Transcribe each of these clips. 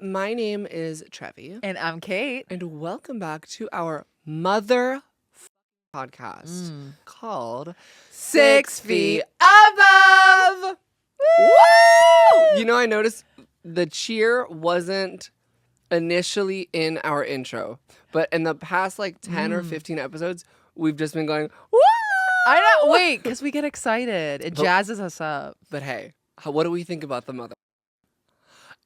My name is Trevi. And I'm Kate. And welcome back to our mother podcast called 6 Feet Above. Woo! You know, I noticed the cheer wasn't initially in our intro, but in the past like 10 or 15 episodes, we've just been going, woo! I know. Wait, because we get excited. It jazzes us up. But hey, what do we think about the mother?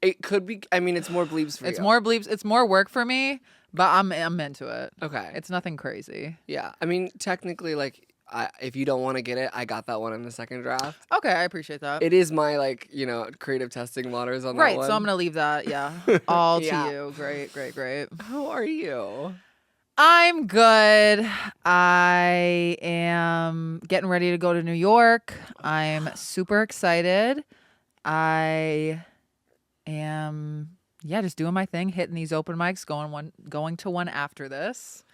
It could be, I mean, it's more bleeps for It's you. more bleeps. It's more work for me, but I'm into it. Okay. It's nothing crazy. Yeah. I mean, technically, like, if you don't want to get it, I got that one in the second draft. Okay, I appreciate that. It is my, like, you know, creative testing waters on that one. Right, so I'm going to leave that, all to Yeah. you. Great. How are you? I'm good. I am getting ready to go to New York. I'm super excited. I am, just doing my thing, hitting these open mics, going to one after this.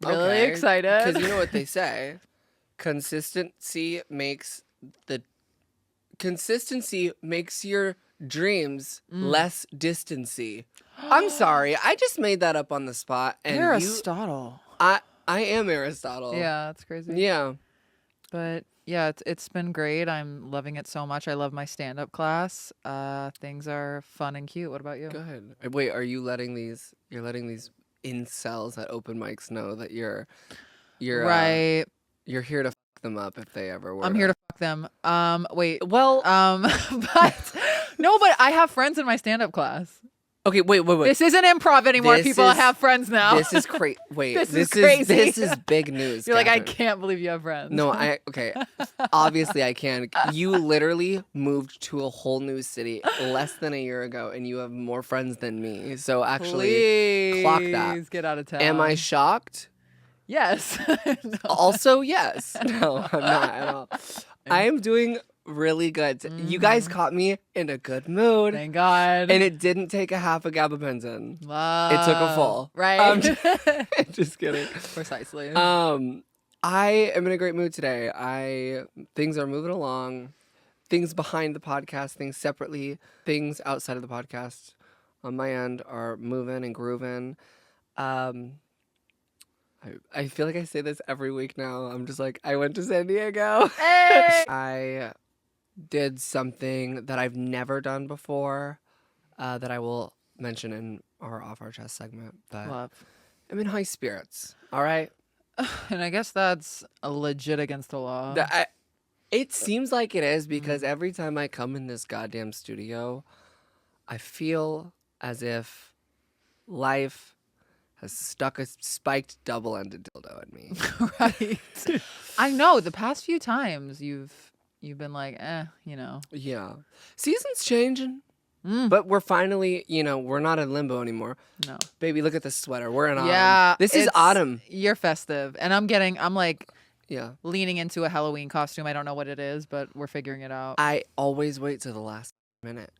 Really excited. Because you know what they say, consistency makes your dreams less distancy. I'm sorry, I just made that up on the spot. And Aristotle. I am Aristotle. Yeah, that's crazy. Yeah. But yeah, it's been great. I'm loving it so much. I love my stand-up class. Things are fun and cute. What about you? Good. Wait, are you letting these incels at open mics know that you're right. You're here to fuck them up if they ever were. I'm here to fuck them. Wait. Well, but no, but I have friends in my stand-up class. Okay, wait. This isn't improv anymore. People have friends now. This is crazy. Wait, this is crazy. This is big news. You're Catherine. like, I can't believe you have friends. No, okay. Obviously, I can. You literally moved to a whole new city less than a year ago, and you have more friends than me. So actually, clock that. Please get out of town. Am I shocked? Yes. No. Also, yes. No, I'm not at all. I am doing really good. You guys caught me in a good mood. Thank God. And it didn't take a half a gabapentin. Love. It took a full. Right. Just kidding. Precisely. I am in a great mood today. Things are moving along. Things behind the podcast, things separately, things outside of the podcast on my end are moving and grooving. I feel like I say this every week now. I'm just like, I went to San Diego. Hey! I did something that I've never done before that I will mention in our Off Our Chest segment. But Love. I'm in high spirits, all right? And I guess that's legit against the law. It seems like it is because every time I come in this goddamn studio, I feel as if life has stuck a spiked double-ended dildo in me. Right. I know. The past few times you've been like, you know. Yeah. Seasons changing. But we're finally, we're not in limbo anymore. No. Baby, look at this sweater. We're in autumn. Yeah. This is autumn. You're festive. And I'm like Yeah. leaning into a Halloween costume. I don't know what it is, but we're figuring it out. I always wait till the last minute.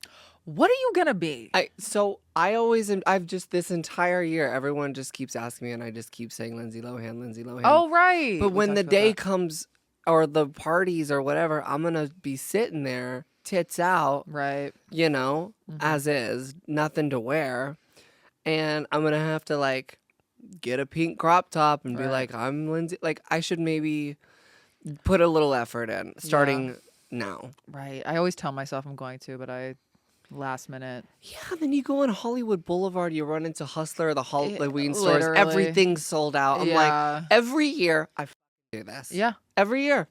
What are you gonna be? I've just this entire year, everyone just keeps asking me and I just keep saying Lindsay Lohan. Oh, right. But when the day comes or the parties or whatever, I'm going to be sitting there, tits out. Right. As is, nothing to wear. And I'm going to have to like get a pink crop top and be like, I'm Lindsay. Like I should maybe put a little effort in starting now. Right. I always tell myself I'm going to, but last minute. Yeah, then you go on Hollywood Boulevard, you run into Hustler or the Halloween stores, Literally. everything's sold out. I'm like, every year I do this. Yeah. Every year.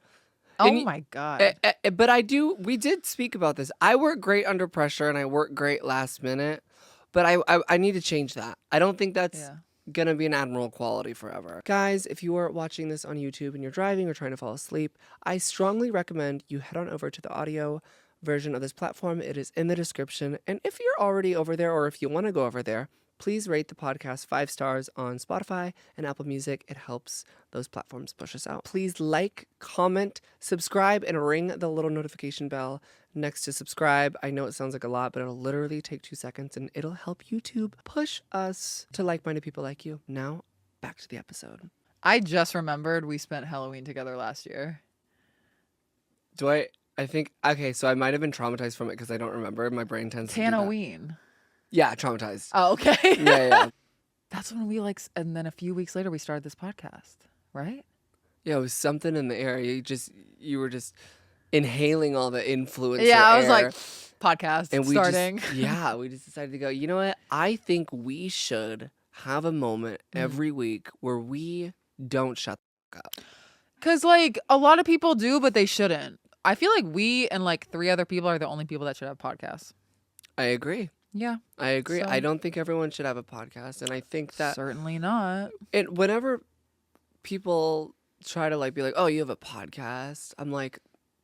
Oh my God. But we did speak about this. I work great under pressure and I work great last minute, but I need to change that. I don't think that's going to be an admirable quality forever. Guys, if you are watching this on YouTube and you're driving or trying to fall asleep, I strongly recommend you head on over to the audio version of this platform. It is in the description. And if you're already over there or if you want to go over there, please rate the podcast 5 stars on Spotify and Apple Music. It helps those platforms push us out. Please like, comment, subscribe, and ring the little notification bell next to subscribe. I know it sounds like a lot, but it'll literally take 2 seconds and it'll help YouTube push us to like-minded people like you. Now, back to the episode. I just remembered we spent Halloween together last year. I think, okay, so I might have been traumatized from it because I don't remember. My brain tends to do that. Halloween. Yeah, traumatized. Oh, okay. Yeah. That's when we and then a few weeks later we started this podcast, right? Yeah, it was something in the air. You were just inhaling all the influencer Yeah, I was air. like, podcast And starting. We just decided to go, you know what? I think we should have a moment every week where we don't shut the fuck up. Because, like, a lot of people do, but they shouldn't. I feel like we and, like, 3 other people are the only people that should have podcasts. I agree. Yeah. I agree. So- I don't think everyone should have a podcast. And I think that Certainly not. whenever people try to, like, be like, oh, you have a podcast, I'm like,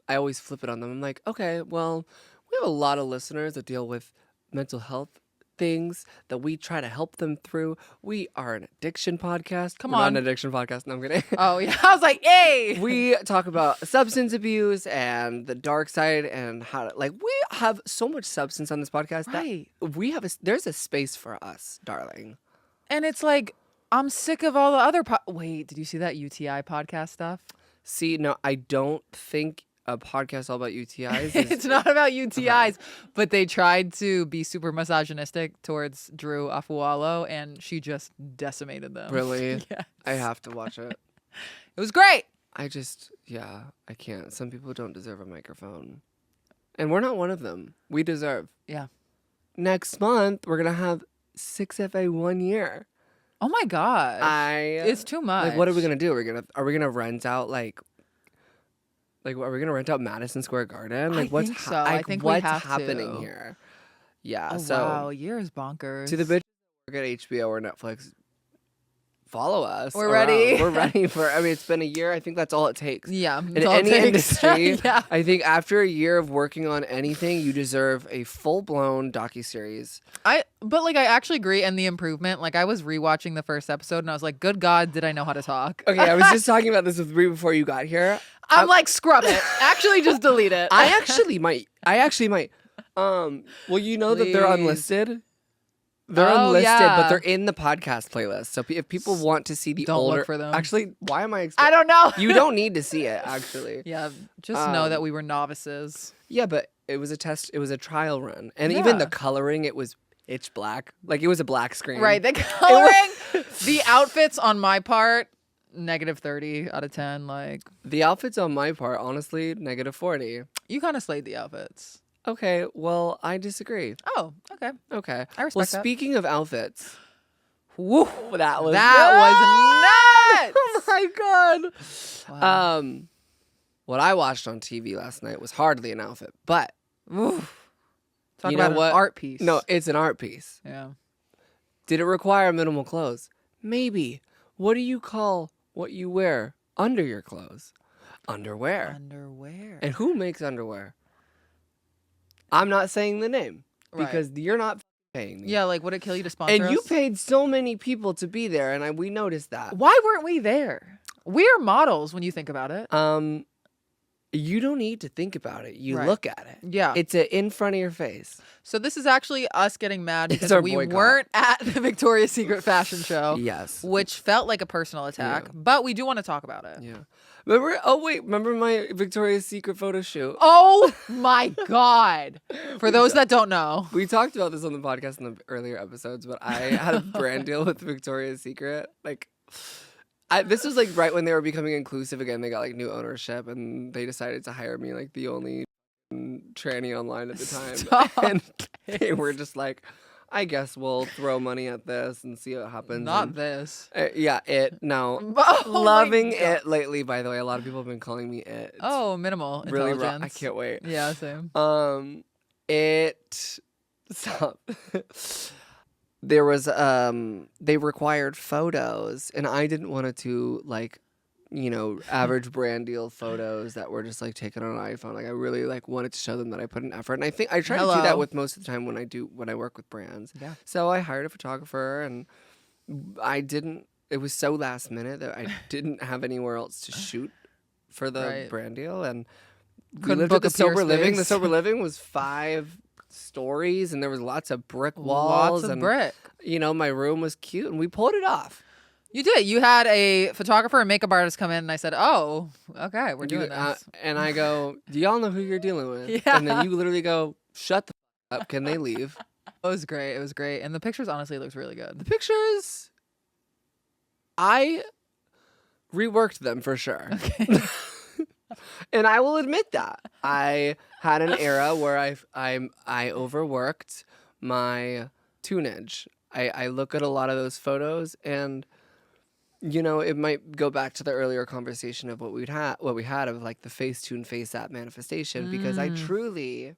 I always flip it on them. I'm like, okay, well, we have a lot of listeners that deal with mental health things that we try to help them through. We are an addiction podcast. Come We're not on. an addiction podcast. No, I'm kidding. Oh, yeah. I was like, hey. We talk about substance abuse and the dark side and how to, like, we have so much substance on this podcast Right. that we have there's a space for us, darling. And it's like, I'm sick of all the other Wait, did you see that UTI podcast stuff? See, no, I don't think a podcast all about UTIs is... It's not about UTIs, but they tried to be super misogynistic towards Drew Afualo, and she just decimated them. Really? Yes. I have to watch it. It was great. I can't. Some people don't deserve a microphone. And we're not one of them. We deserve. Yeah. Next month, we're going to have 6FA 1 year. Oh my God. It's too much. Like, what are we going to do? Are we going to rent out, are we going to rent out Madison Square Garden? Like, I think so. I think we what's have happening to. here? Yeah. Oh, so, wow. Year is bonkers. to the bitches that work at HBO or Netflix, follow us. We're around. ready. We're ready for, it's been a year. I think that's all it takes. Yeah. In that's all it any takes. industry, Yeah. I think after a year of working on anything, you deserve a full-blown docuseries. But I actually agree. And the improvement, I was rewatching the first episode and I was like, good God, did I know how to talk? Okay, I was just talking about this with Brie before you got here. I'm like, scrub it. Actually, just delete it. I actually might. Well, you know that they're Please. unlisted. They're Oh, unlisted, yeah. but they're in the podcast playlist. So if people want to see the Don't older, look for them. Actually, why am I? I don't know. You don't need to see it, actually. Yeah, just know that we were novices. Yeah, but it was a test. It was a trial run, and even the Yeah. coloring, it was pitch black. Like, it was a black screen. Right, the coloring, the outfits on my part, -30 out of 10. The outfits on my part, honestly, -40. You kind of slayed the outfits. Okay, well, I disagree. Oh, okay. Okay. I respect well, that. speaking of outfits, woo, that was That was nuts. Oh my god. Wow. What I watched on TV last night was hardly an outfit, but Talk you know about an what? art piece. No, it's an art piece. Yeah. Did it require minimal clothes? Maybe. What do you call what you wear under your clothes? Underwear. Underwear. And who makes underwear? I'm not saying the name because you're not paying me. Yeah, would it kill you to sponsor And us? you paid so many people to be there, and we noticed that. Why weren't we there? We're models when you think about it. You don't need to think about it. You Right. look at it. Yeah. It's in front of your face. So this is actually us getting mad It's because our we boycott. weren't at the Victoria's Secret fashion show. Yes. Which felt like a personal attack, but we do want to talk about it. Yeah. Remember my Victoria's Secret photo shoot? Oh my God. For those that don't know. We talked about this on the podcast in the earlier episodes, but I had a brand deal with Victoria's Secret. This was right when they were becoming inclusive again. They got new ownership, and they decided to hire me the only tranny online at the time. Stop. And they were just like, I guess we'll throw money at this and see what happens. Not And, this. yeah, it. No. Oh my Loving God. it lately, by the way. A lot of people have been calling me it. It's Oh, minimal really intelligence. I can't wait. Yeah, same. Stop. There was they required photos, and I didn't want to average brand deal photos that were just taken on an iPhone. I really wanted to show them that I put an effort, and I think I try to do that with most of the time when I work with brands. Yeah. So I hired a photographer, and I didn't. It was so last minute that I didn't have anywhere else to shoot for the brand deal, and we Couldn't lived book at the a pier Sober Living. The space. Sober Living was 5 stories, and there was lots of brick walls. Lots of and, brick. my room was cute, and we pulled it off. You did. You had a photographer and makeup artist come in, and I said, "Oh, okay, we're doing this." And I go, "Do y'all know who you're dealing with?" Yeah. And then you literally go, "Shut the f- up. Can they leave?" It was great. It was great. And the pictures honestly looks really good. The pictures, I reworked them for sure. Okay. And I will admit that. I had an era where I overworked my tunage. I look at a lot of those photos and it might go back to the earlier conversation of what we had of like the Facetune face app manifestation because I truly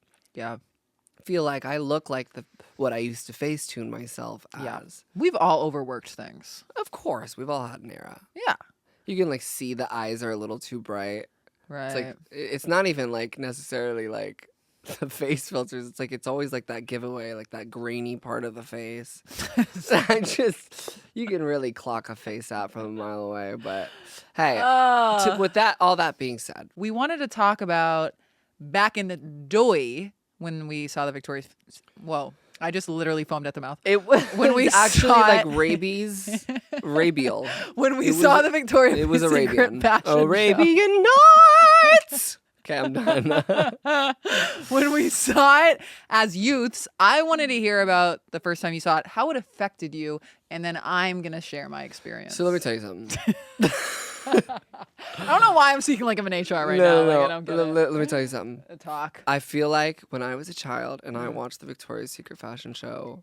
feel like I look like what I used to Facetune myself as. Yeah. We've all overworked things. Of course, we've all had an era. Yeah. You can like see the eyes are a little too bright. Right. It's like it's not even like necessarily like the face filters. It's like it's always like that giveaway, like that grainy part of the face. You can really clock a face out from a mile away. But hey, with all that being said, we wanted to talk about back in the day when we saw the Victoria's. Whoa. I just literally foamed at the mouth. It was when we actually saw like it. rabial. When we saw the Victoria's it was Secret fashion Arabian Nights. Okay, I'm done. When we saw it as youths, I wanted to hear about the first time you saw it, how it affected you, and then I'm gonna share my experience. So let me tell you something. I don't know why I'm speaking like I'm an HR right now. No. Like, I don't get let me tell you something. Talk. I feel like when I was a child and I watched the Victoria's Secret fashion show,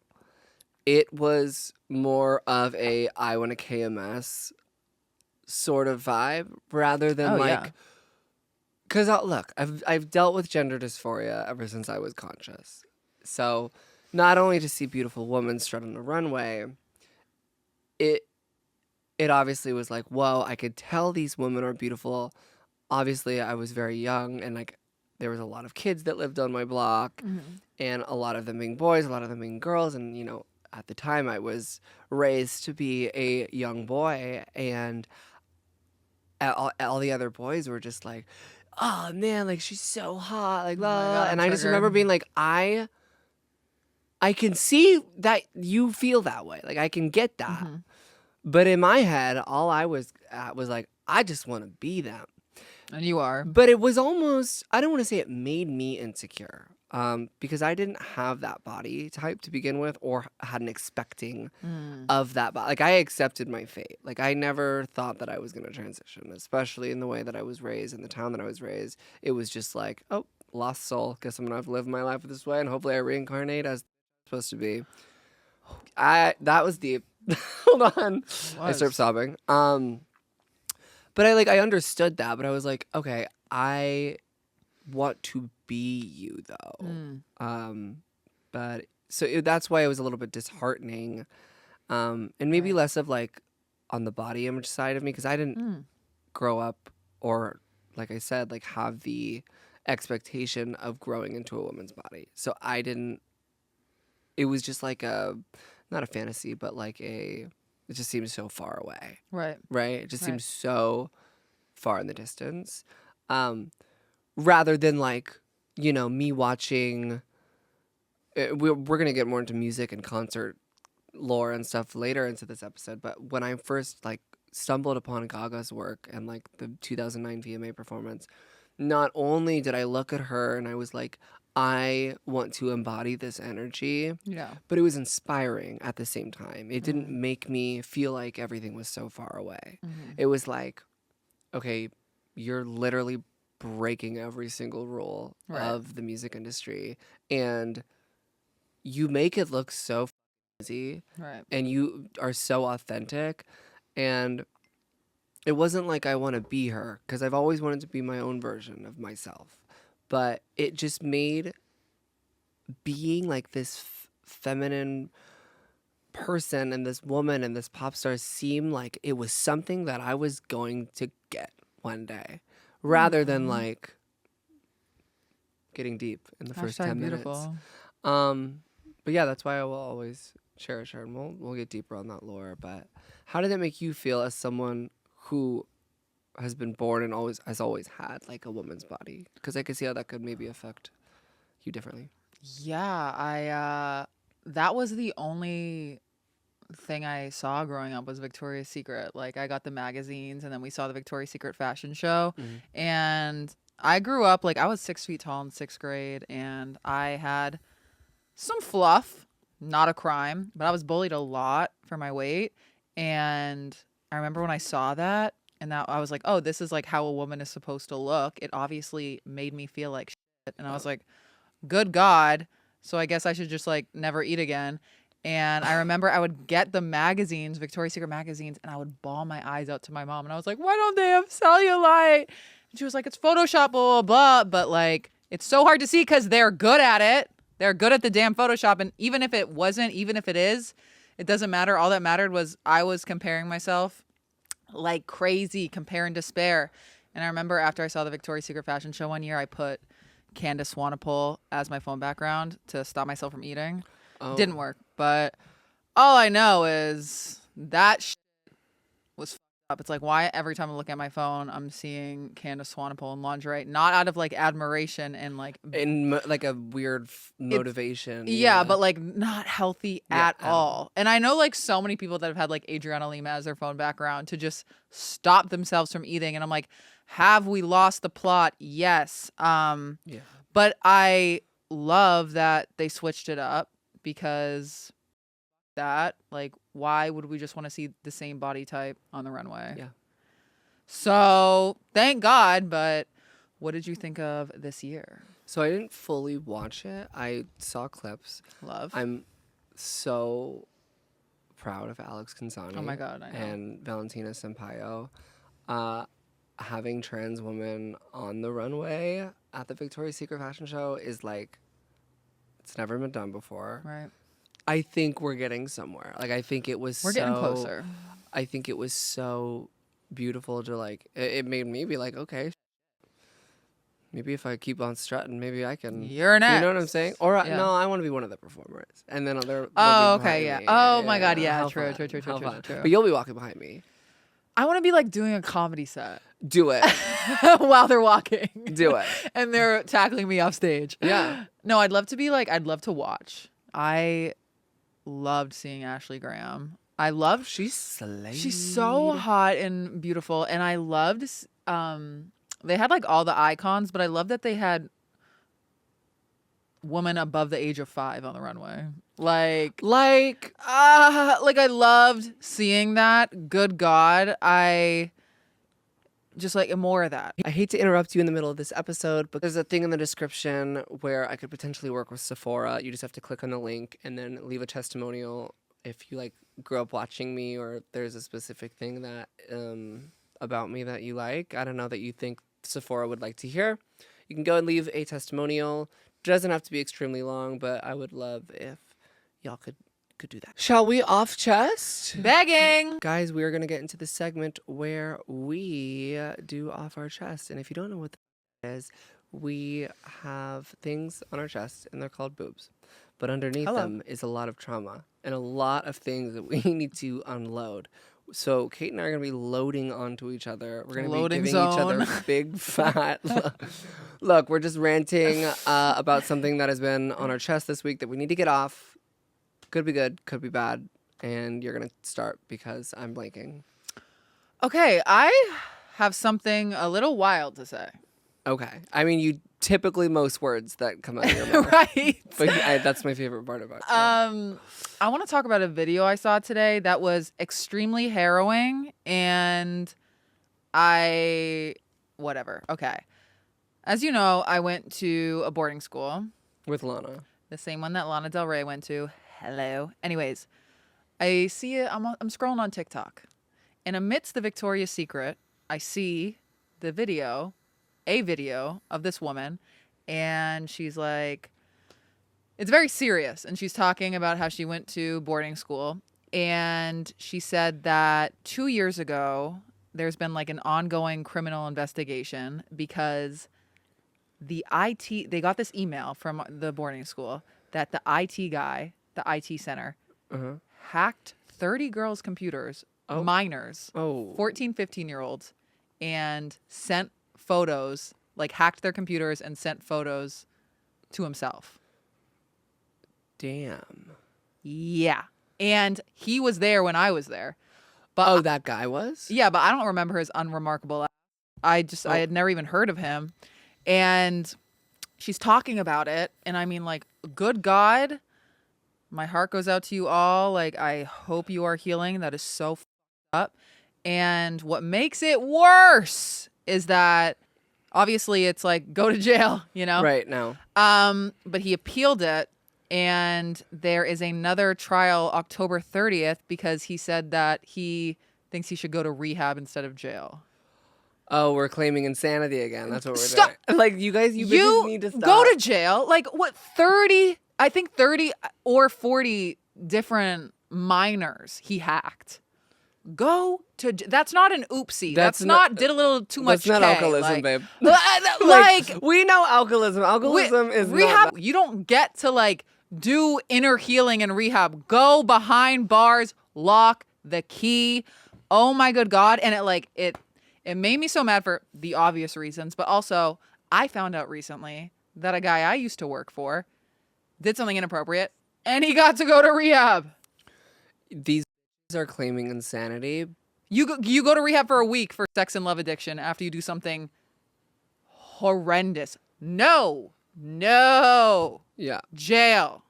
it was more of a I want a KMS sort of vibe rather than because look, I've dealt with gender dysphoria ever since I was conscious. So not only to see beautiful women strut on the runway, it obviously was like, whoa, I could tell these women are beautiful. Obviously, I was very young and like there was a lot of kids that lived on my block and a lot of them being boys, a lot of them being girls. And, at the time I was raised to be a young boy and all the other boys were just like, oh man, like she's so hot. Like, God, and I just remember being like, I can see that you feel that way. Like I can get that. But in my head, all I was at was like, I just want to be them. And you are. But it was almost, I don't want to say it made me insecure because I didn't have that body type to begin with or had an expecting of that body. Like I accepted my fate. Like I never thought that I was going to transition, especially in the way that I was raised, in the town that I was raised. It was just like, oh, lost soul. Guess I'm going to have to live my life this way and hopefully I reincarnate as I'm supposed to be. That was deep. Hold on. I started sobbing. But I understood that, but I was like, okay, I want to be you though. But so that's why it was a little bit disheartening. And maybe less of like on the body image side of me because I didn't grow up or like I said, like have the expectation of growing into a woman's body. So it was just like not a fantasy, but like it just seems so far away. Right. It just seems so far in the distance. Rather than like, me watching, we're going to get more into music and concert lore and stuff later into this episode. But when I first like stumbled upon Gaga's work and like the 2009 VMA performance, not only did I look at her and I was like, I want to embody this energy. Yeah. But it was inspiring at the same time. It didn't make me feel like everything was so far away. It was like, okay, you're literally breaking every single rule of the music industry. And you make it look so easy. Right. And you are so authentic. And it wasn't like I want to be her, because I've always wanted to be my own version of myself. But it just made being like this feminine person and this woman and this pop star seem like it was something that I was going to get one day, rather than like getting deep in the first 10 minutes. But yeah, that's why I will always cherish her, and we'll get deeper on that lore. But how did it make you feel as someone who has been born and has always had like a woman's body? Because I could see how that could maybe affect you differently. Yeah, that was the only thing I saw growing up was Victoria's Secret. Like I got the magazines and then we saw the Victoria's Secret fashion show. And I grew up, like I was 6 feet tall in 6th grade and I had some fluff, not a crime, but I was bullied a lot for my weight. And I remember when I saw that and that I was like, oh, this is like how a woman is supposed to look. It obviously made me feel like shit. And I was like, good God. So I guess I should just like never eat again. And I remember I would get the magazines, Victoria's Secret magazines, and I would bawl my eyes out to my mom. And I was like, why don't they have cellulite? And she was like, it's Photoshop, blah, blah, blah. But like, it's so hard to see because they're good at it. They're good at the damn Photoshop. And even if it wasn't, even if it is, it doesn't matter. All that mattered was I was comparing myself like crazy, compare and despair. And I remember after I saw the Victoria's Secret fashion show one year, I put Candace Swanepoel as my phone background to stop myself from eating. Oh. Didn't work. But all I know is that was up. It's like, why every time I look at my phone, I'm seeing Candace Swanepoel in lingerie, not out of like admiration and like in like a weird motivation. Yeah, but like not healthy at all. And I know like so many people that have had like Adriana Lima as their phone background to just stop themselves from eating. And I'm like, have we lost the plot? Yes. But I love that they switched it up because that, like, why would we just want to see the same body type on the runway? Yeah. So thank God. But what did you think of this year? So I didn't fully watch it. I saw clips. Love. I'm so proud of Alex Consani. Oh my God, I know. And Valentina Sampaio. Having trans women on the runway at the Victoria's Secret fashion show is like, it's never been done before. Right. I think we're getting somewhere. Like, I think it was We're getting closer. I think it was so beautiful to like, it made me be like, okay, maybe if I keep on strutting, maybe I can. You're next. You know what I'm saying? Or no, I want to be one of the performers. And then other. Oh, okay, yeah. Me. Oh my God, yeah. How True. fun. But you'll be walking behind me. I want to be like doing a comedy set. Do it. While they're walking. Do it. And they're tackling me off stage. Yeah. No, I'd love to be like, I'd love to watch. I loved seeing Ashley Graham. She's slayed. She's so hot and beautiful. And I loved, they had like all the icons, but I love that they had women above the age of 5 on the runway. Like I loved seeing that. Good God. I just like more of that. I hate to interrupt you in the middle of this episode, but there's a thing in the description where I could potentially work with Sephora. You just have to click on the link and then leave a testimonial if you like grew up watching me or there's a specific thing that about me that you like. I don't know that you think Sephora would like to hear. You can go and leave a testimonial. It doesn't have to be extremely long, but I would love if y'all could do that. Shall we off chest? Begging. Guys, we are going to get into the segment where we do off our chest. And if you don't know what that is, we have things on our chest and they're called boobs. But underneath them is a lot of trauma and a lot of things that we need to unload. So Kate and I are going to be loading onto each other. We're going to be giving each other big fat. Look, we're just ranting about something that has been on our chest this week that we need to get off. Could be good, could be bad. And you're going to start because I'm blanking. Okay, I have something a little wild to say. Okay. I mean, you typically most words that come out of your mouth. Right. But that's my favorite part about it. I want to talk about a video I saw today that was extremely harrowing and whatever. Okay. As you know, I went to a boarding school. With Lana. The same one that Lana Del Rey went to. Hello. Anyways, I see it. I'm scrolling on TikTok. And amidst the Victoria's Secret, I see a video of this woman. And she's like, it's very serious. And she's talking about how she went to boarding school. And she said that 2 years ago, there's been like an ongoing criminal investigation because they got this email from the boarding school that the IT guy, the IT center, hacked 30 girls' computers, minors, 14, 15-year-olds, and sent photos, like hacked their computers and sent photos to himself. Damn. Yeah. And he was there when I was there. But that guy was? Yeah, but I don't remember his unremarkable. I had never even heard of him. And she's talking about it. And I mean, like, good God, My heart goes out to you all. Like, I hope you are healing. That is so f***ed up. And what makes it worse is that obviously it's like, go to jail, you know? Right now. But he appealed it, and there is another trial October 30th because he said that he thinks he should go to rehab instead of jail. Oh, we're claiming insanity again. That's what we're Stop. doing. Like, you guys, you bitches need to stop. Go to jail. Like, what, 30, I think 30 or 40 different minors he hacked. Go to, that's not an oopsie. That's not did a little too much. That's not alcoholism, like, babe. Like, we know alcoholism. Alcoholism is rehab. not. You don't get to like do inner healing and rehab. Go behind bars, lock the key. Oh my good God. And it made me so mad for the obvious reasons, but also I found out recently that a guy I used to work for did something inappropriate and he got to go to rehab. These are claiming insanity. You go to rehab for a week for sex and love addiction after you do something horrendous. No. Yeah. Jail.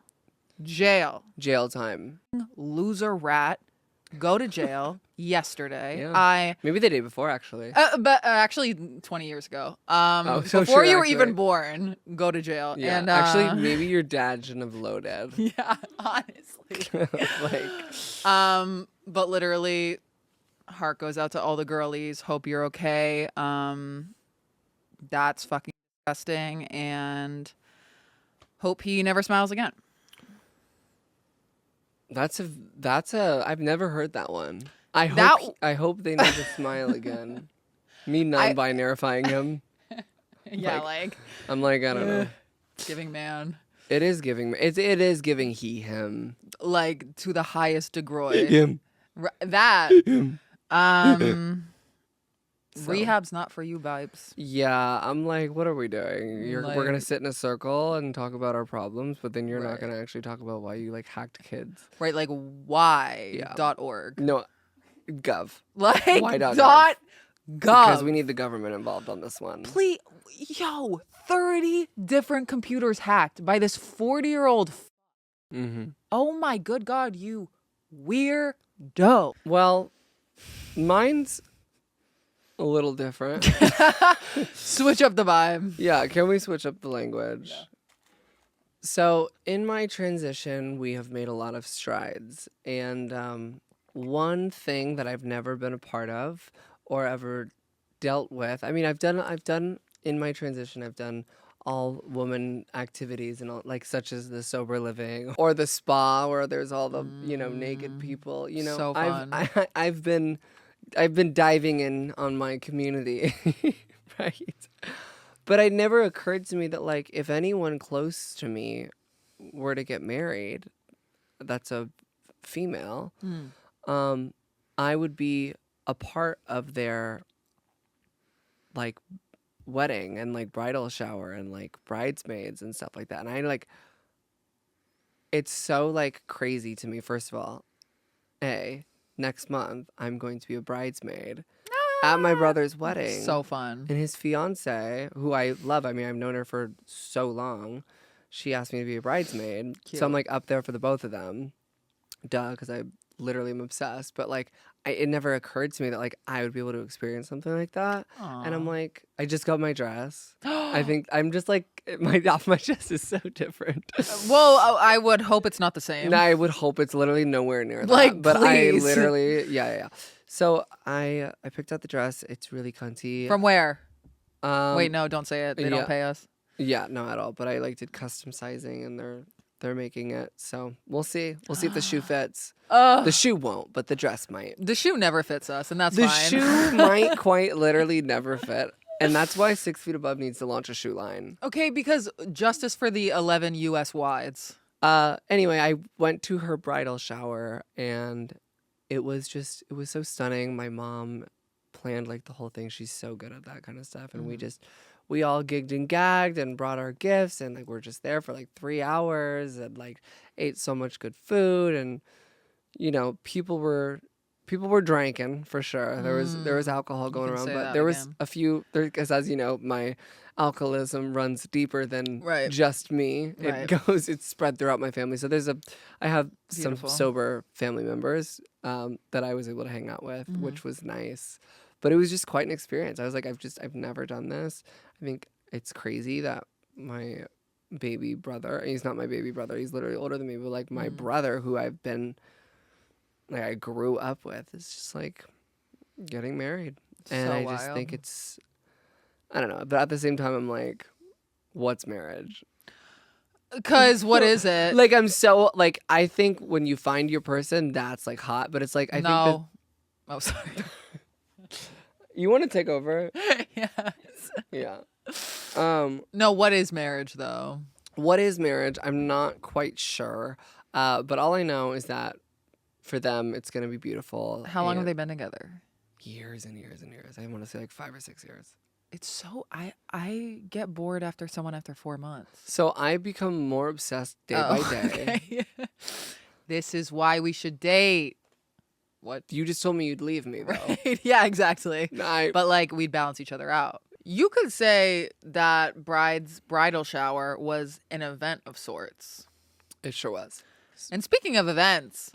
Jail time. Loser rat. Go to jail yesterday. Yeah. Maybe the day before, actually. But actually 20 years ago. So before sure, you were actually. even born, go to jail. Yeah. And, actually, maybe your dad shouldn't have loaded. Yeah, honestly. But literally, heart goes out to all the girlies. Hope you're okay. That's fucking disgusting, and hope he never smiles again. That's a. I've never heard that one. I hope they never smile again. Me non-binarifying him. Yeah, I'm like, I don't know. Giving man. It is giving. It is giving he him. Like to the highest degree. Him. That. So. Rehab's not for you, vibes. Yeah, I'm like, what are we doing? We're gonna sit in a circle and talk about our problems, but then you're not gonna actually talk about why you like hacked kids. Right, like why.org. No, gov. Like why.gov. Gov. Because we need the government involved on this one. Please, 30 different computers hacked by this 40-year-old. Mm-hmm. Oh my good God, you weirdo. Well, mine's a little different. Switch up the vibe. Yeah, can we switch up the language? Yeah. So in my transition, we have made a lot of strides. And one thing that I've never been a part of or ever dealt with, I mean, I've done in my transition, I've done all woman activities and all, like such as the sober living or the spa where there's all the, naked people, So fun. I've been diving in on my community, right? But it never occurred to me that, like, if anyone close to me were to get married, that's a female, I would be a part of their, like, wedding and, like, bridal shower and, like, bridesmaids and stuff like that. And it's so, like, crazy to me, first of all. Next month, I'm going to be a bridesmaid at my brother's wedding. So fun. And his fiance, who I love, I mean, I've known her for so long, she asked me to be a bridesmaid. Cute. So I'm like up there for the both of them. Duh, because I literally am obsessed. But like, it never occurred to me that like I would be able to experience something like that. Aww. And I'm like, I just got my dress. I think I'm just like, off my chest is so different. Well, I would hope it's not the same. And I would hope it's literally nowhere near that. Like, but please. I literally, yeah. So I picked out the dress. It's really cunty. From where? Wait, no, don't say it. They don't pay us. Yeah, no, at all. But I like did custom sizing, and they're making it. So we'll see. We'll see if the shoe fits. The shoe won't, but the dress might. The shoe never fits us, and that's the fine. shoe might quite literally never fit. And that's why 6 Feet Above needs to launch a shoe line. Okay, because justice for the 11 U.S. wides. Anyway, I went to her bridal shower, and it was so stunning. My mom planned like the whole thing. She's so good at that kind of stuff. And we all gigged and gagged and brought our gifts, and like we're just there for like 3 hours and like ate so much good food. And people were people were drinking for sure. There was alcohol going can around, say but that there was again. a few. Because as you know, my alcoholism runs deeper than Right. just me. Right. It's spread throughout my family. So I have some Beautiful. sober family members that I was able to hang out with, Mm-hmm. which was nice. But it was just quite an experience. I was like, I've never done this. I think it's crazy that my baby brother, he's not my baby brother, he's literally older than me, but like my brother, who I grew up with, is just like getting married. And So I just wild. think I don't know. But at the same time, I'm like, what's marriage? Because what is it? Like, I think when you find your person, that's like hot. But it's like, I think that No. Oh, sorry. you want to take over. Yes. Yeah. No, what is marriage though? What is marriage? I'm not quite sure. But all I know is that for them, it's going to be beautiful. How long have and they been together? Years and years and years. I want to say like 5 or 6 years. It's so I get bored after 4 months. So I become more obsessed day by day. Okay. This is why we should date. What? You just told me you'd leave me, though. Right? Yeah, exactly. But But like we'd balance each other out. You could say that bride's bridal shower was an event of sorts. it sure was. And speaking of events,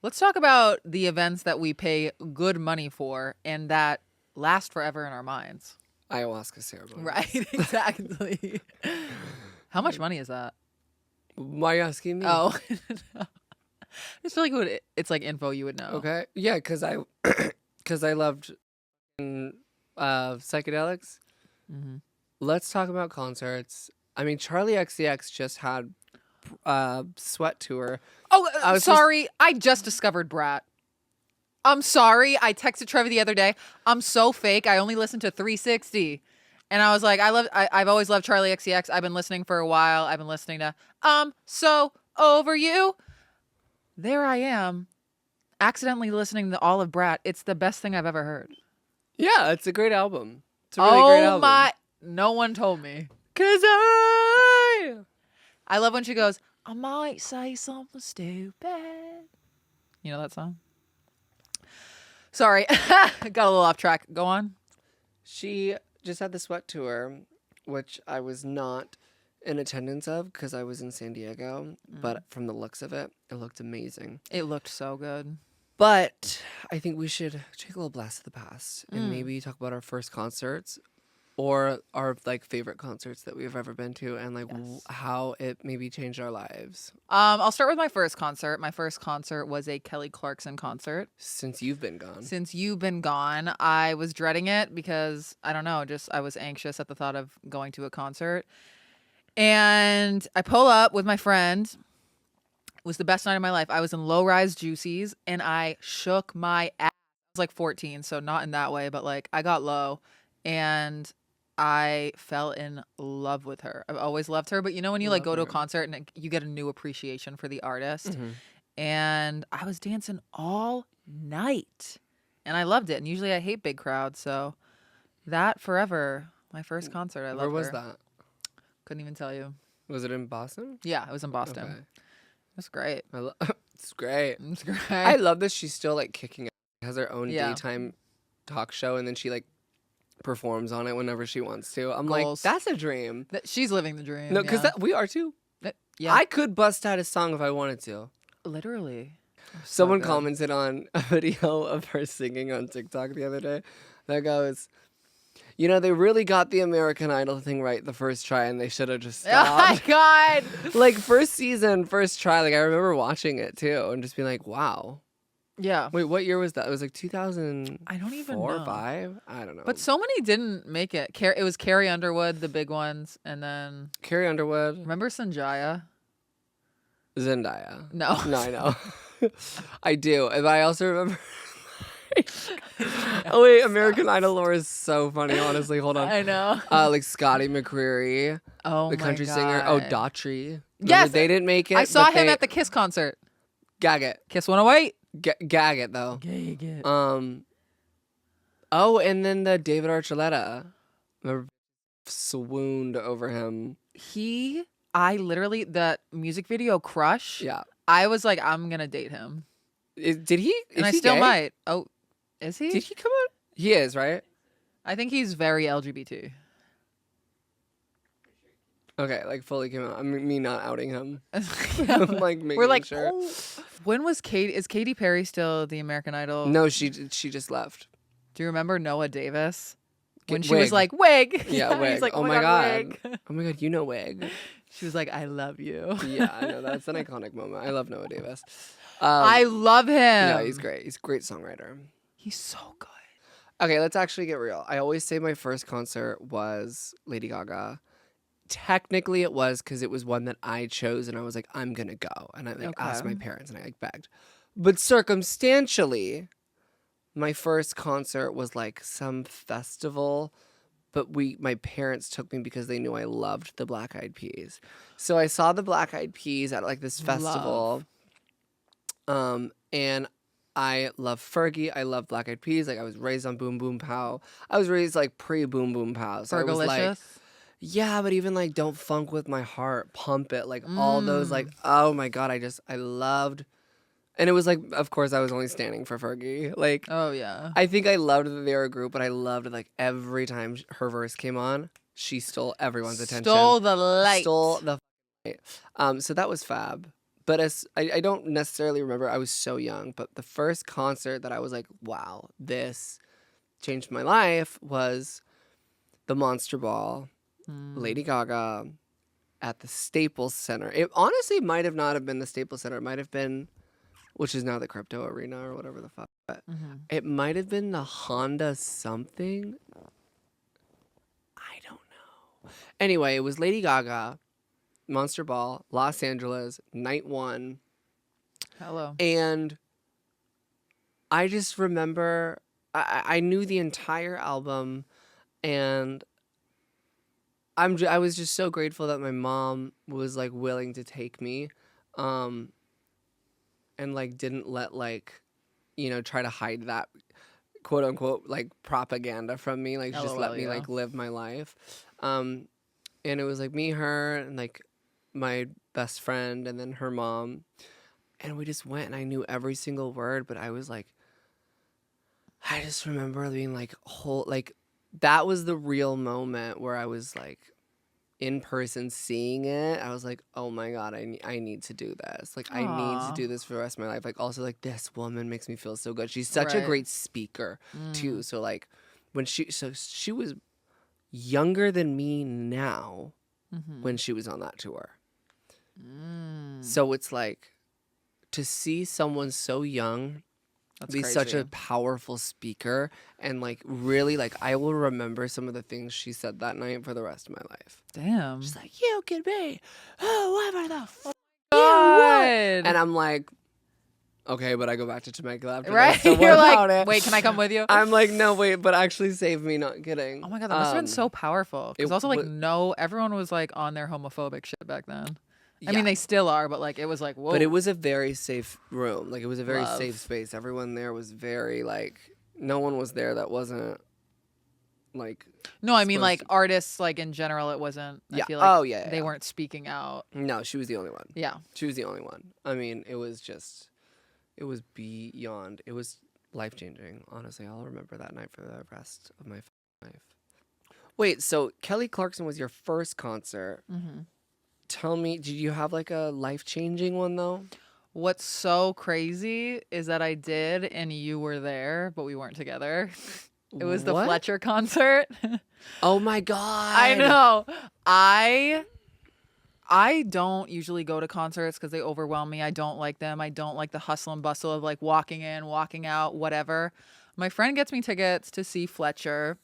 let's talk about the events that we pay good money for and that last forever in our minds. Ayahuasca ceremony. Right, exactly. How much money is that? Why are you asking me? Oh, I just feel like it's like info you would know. Okay. Yeah, because I loved psychedelics. Mm-hmm. Let's talk about concerts. I mean, Charlie XCX just had Sweat Tour. Oh, sorry. I just discovered Brat. I'm sorry. I texted Trevi the other day. I'm so fake. I only listened to 360. And I was like, I've always loved Charlie XCX. I've been listening for a while. I've been listening to So Over You. There I am, accidentally listening to all of Brat. It's the best thing I've ever heard. Yeah, it's a great album. It's a really great album. No one told me. 'Cause I love when she goes, I might say something stupid. You know that song? Sorry. Got a little off track. Go on. She just had the Sweat Tour, which I was not in attendance of because I was in San Diego. But from the looks of it, it looked amazing. It looked so good. But I think we should take a little blast of the past and maybe talk about our first concerts or our like favorite concerts that we've ever been to and like how it maybe changed our lives. I'll start with my first concert. My first concert was a Kelly Clarkson concert. Since you've been gone. I was dreading it because I don't know, just I was anxious at the thought of going to a concert. And I pull up with my friend. It was the best night of my life. I was in low-rise Juicies and I shook my ass. I was like 14, so not in that way, but like I got low and I fell in love with her. I've always loved her, but you know when you like go to a concert and you get a new appreciation for the artist. And I was dancing all night and I loved it. And usually I hate big crowds, so that forever, my first concert. I loved her. Where was that? Couldn't even tell you. Was it in Boston? Yeah, it was in Boston. Okay. It was great. It's great. It's great. I love that she's still like kicking it. She has her own Yeah. daytime talk show and then she like performs on it whenever she wants to. I'm Goals. like, that's a dream. She's living the dream. No, because we are too. Yeah. I could bust out a song if I wanted to. Literally. Someone good. commented on a video of her singing on TikTok the other day that goes, you know, they really got the American Idol thing right the first try and they should have just Oh my stopped. God. Like first season, first try. Like I remember watching it too and just being like, wow. Yeah. Wait, what year was that? It was like 2004 I don't even or know. 5? I don't know. But so many didn't make it. It was Carrie Underwood, the big ones, and then Carrie Underwood, remember Sanjaya? Zendaya. No. No, I know. I do. And I also remember. Oh wait, American Idol lore is so funny. Honestly, hold on. I know. Like Scotty McCreery, Oh the my country God. singer. Oh, Daughtry. Remember, Yes, they didn't make it. I saw but him they- at the Kiss concert. Gag it. Kiss 108. Gag it though. Gag it. Oh, and then the David Archuleta. Remember, swooned over him. I literally, the music video Crush. Yeah. I was like, I'm gonna date him. Did he? And I he still gay? might. Oh, is he? Did he come out? He is, right? I think he's very LGBT. Okay, like fully came out. I mean, me not outing him. Yeah. I'm like making We're like, sure. oh. When was Katy? Is Katy Perry still the American Idol? No, she just left. Do you remember Noah Davis? When she Wig. was like, wig. Yeah, Wig. He's like, oh my god. Wig. Oh my god, you know Wig. She was like, I love you. Yeah, I know. That's an iconic moment. I love Noah Davis. I love him. Yeah, he's great. He's a great songwriter. He's so good. Okay, let's actually get real. I always say my first concert was Lady Gaga. Technically, it was because it was one that I chose, and I was like, I'm gonna go, and I asked my parents, and I begged. But circumstantially, my first concert was like some festival, but my parents took me because they knew I loved the Black Eyed Peas. So I saw the Black Eyed Peas at like this festival, and I love Fergie. I love Black Eyed Peas. Like I was raised on Boom Boom Pow. I was raised like pre Boom Boom Pow. So I was like, yeah, but even like Don't Funk With My Heart, Pump It, like all those like, oh my God, I loved. And it was like, of course, I was only standing for Fergie. Like, oh yeah, I think I loved that they were a group, but I loved like every time her verse came on, she stole everyone's attention. Stole the light. Stole the light. So that was fab. But I don't necessarily remember. I was so young. But the first concert that I was like, wow, this changed my life was the Monster Ball, Lady Gaga, at the Staples Center. It honestly might have not have been the Staples Center. It might have been, which is now the Crypto Arena or whatever the fuck. But it might have been the Honda something. I don't know. Anyway, it was Lady Gaga, Monster Ball, Los Angeles, night one. Hello. And I just remember I knew the entire album, and I was just so grateful that my mom was like willing to take me, and like didn't let like, try to hide that quote unquote like propaganda from me. Like just let me like live my life. And it was like me, her, and like my best friend, and then her mom, and we just went, and I knew every single word, but I was like, I just remember being like that was the real moment where I was like in person seeing it. I was like, oh my God, I need to do this. Like, I need to do this for the rest of my life. Like, also like this woman makes me feel so good. She's such a great speaker too. So like when she was younger than me now when she was on that tour. So it's like to see someone so young be such a powerful speaker, and like really like I will remember some of the things she said that night for the rest of my life. Damn. She's like, you can be whoever the fuck you want. And I'm like, okay, but I go back to Jamaica after right? That, so You're like, about it? Wait, can I come with you? I'm like, no, wait, but actually save me, not kidding. Oh my God, that must have been so powerful. Because also like everyone was like on their homophobic shit back then. I mean, they still are, but like it was like, whoa. But it was a very safe room. Like it was a very safe space. Everyone there was very like, no one was there that wasn't like. No, I mean like artists like in general, it wasn't. Yeah. I feel like yeah. They weren't speaking out. No, she was the only one. Yeah. She was the only one. I mean, it was beyond. It was life changing. Honestly, I'll remember that night for the rest of my life. Wait, so Kelly Clarkson was your first concert. Tell me, did you have like a life-changing one though? What's so crazy is that I did, and you were there, but we weren't together. It was the Fletcher concert. Oh my God. I know. I don't usually go to concerts because they overwhelm me. I don't like them. I don't like the hustle and bustle of like walking in, walking out, whatever. My friend gets me tickets to see Fletcher.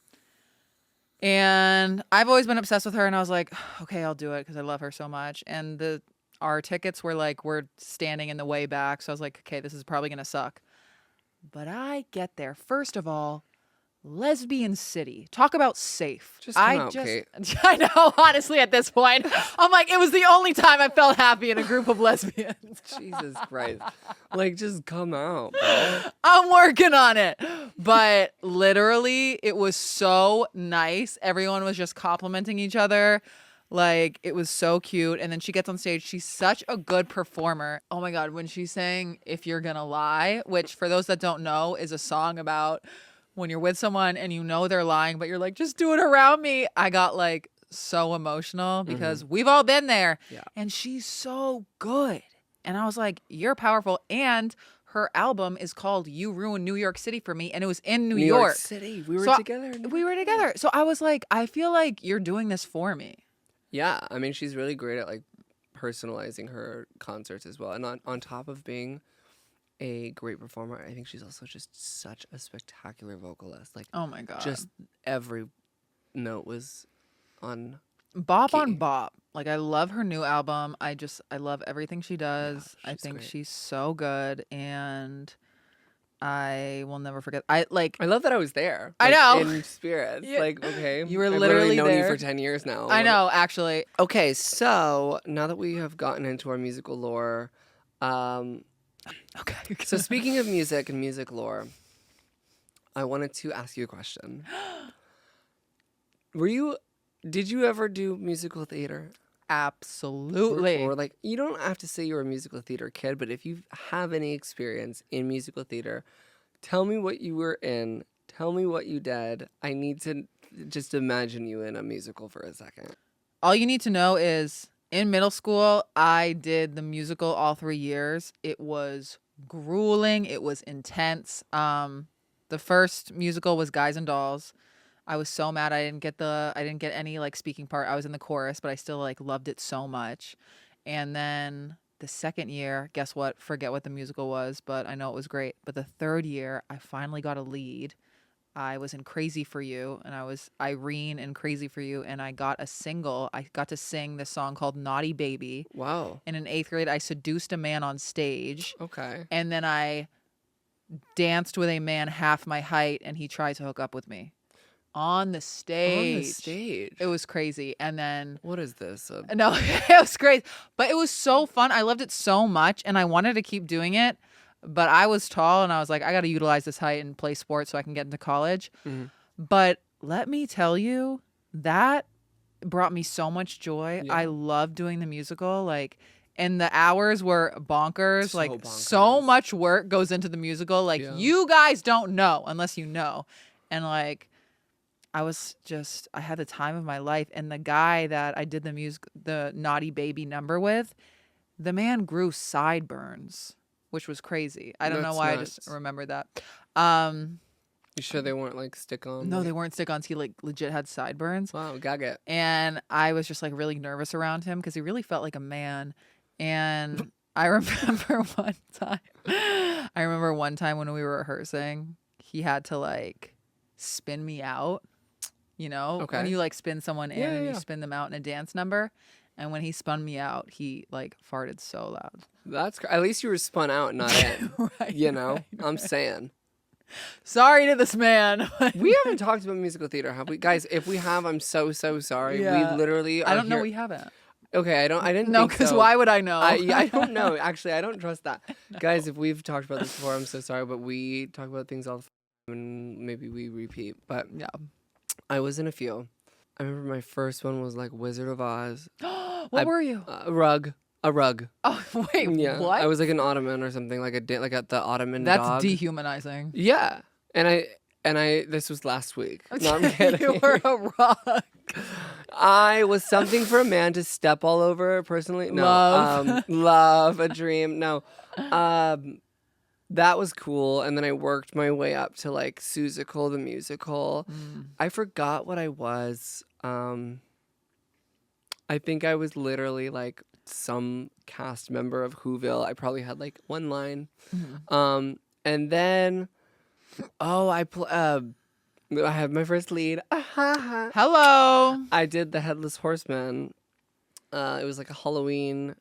And I've always been obsessed with her, and I was like, okay, I'll do it because I love her so much. And our tickets were like, we're standing in the way back. So I was like, okay, this is probably going to suck. But I get there. First of all, Lesbian City. Talk about safe. Kate. I know, honestly, at this point, I'm like, it was the only time I felt happy in a group of lesbians. Jesus Christ. Like, just come out, bro. I'm working on it. But literally, it was so nice. Everyone was just complimenting each other. Like, it was so cute. And then she gets on stage. She's such a good performer. Oh my God, when she sang If You're Gonna Lie, which for those that don't know is a song about when you're with someone and you know they're lying, but you're like, just do it around me. I got like so emotional because we've all been there. Yeah. And she's so good. And I was like, you're powerful. And her album is called You Ruined New York City for Me. And it was in New York City. We were So together. We were together. So I was like, I feel like you're doing this for me. Yeah. I mean, she's really great at like personalizing her concerts as well. And on top of being a great performer, I think she's also just such a spectacular vocalist. Like, oh my God. Just every note was on bop key. on bop. Like, I love her new album. I love everything she does. Yeah, I think great. she's so good, and I will never forget. I love that I was there. I like, know. In spirit. Yeah. Like, okay. You were I've literally known there. you for 10 years now. I know, actually. Okay, so now that we have gotten into our musical lore, okay. So speaking of music and music lore, I wanted to ask you a question. Did you ever do musical theater? Absolutely. Or like, you don't have to say you're a musical theater kid, but if you have any experience in musical theater, tell me what you were in. Tell me what you did. I need to just imagine you in a musical for a second. All you need to know is in middle school, I did the musical all 3 years. It was grueling. It was intense. The first musical was Guys and Dolls. I was so mad I didn't get any like speaking part. I was in the chorus, but I still like loved it so much. And then the second year, guess what? Forget what the musical was, but I know it was great. But the third year, I finally got a lead. I was in Crazy for You, and I was Irene in Crazy for You, and I got a single. I got to sing this song called Naughty Baby. Wow. And in 8th grade, I seduced a man on stage. Okay. And then I danced with a man half my height, and he tried to hook up with me. On the stage. It was crazy. And then... What is this? No, it was great. But it was so fun. I loved it so much, and I wanted to keep doing it. But I was tall, and I was like, I got to utilize this height and play sports so I can get into college. Mm-hmm. But let me tell you, that brought me so much joy. Yeah. I love doing the musical. Like, and the hours were bonkers. So like, bonkers. So much work goes into the musical. Like, you guys don't know unless you know. And, like... I had the time of my life. And the guy that I did the Naughty Baby number with, the man grew sideburns, which was crazy. I don't know why I just remembered that. You sure they weren't like stick-on? No, they weren't stick-ons. He like legit had sideburns. Wow, gaga. And I was just like really nervous around him because he really felt like a man. And I remember one time when we were rehearsing, he had to like spin me out. You know, when you like spin someone in and you spin them out in a dance number. And when he spun me out, he like farted so loud. At least you were spun out, not in. Right, you know, right. I'm saying. Sorry to this man. We haven't talked about musical theater, have we? Guys, if we have, I'm so sorry. Yeah. We literally I don't know we haven't. Okay, I didn't No, think because so. why would I know? I don't know. Actually, I don't trust that. No. Guys, if we've talked about this before, I'm so sorry, but we talk about things all the time and maybe we repeat. But yeah. I was in a few. I remember my first one was like Wizard of Oz. What were you? A rug. Oh, wait, yeah. what? I was like an ottoman or something, like at the ottoman That's dog. dehumanizing. Yeah. And I this was last week. No, I'm kidding. You were a rug. I was something for a man to step all over, personally. No. Love. Love, a dream. No. That was cool. And then I worked my way up to like Seussical the musical. I forgot what I was. I think I was literally like some cast member of Whoville. I probably had like one line. And then, I have my first lead. Hello. I did the Headless Horseman. It was like a Halloween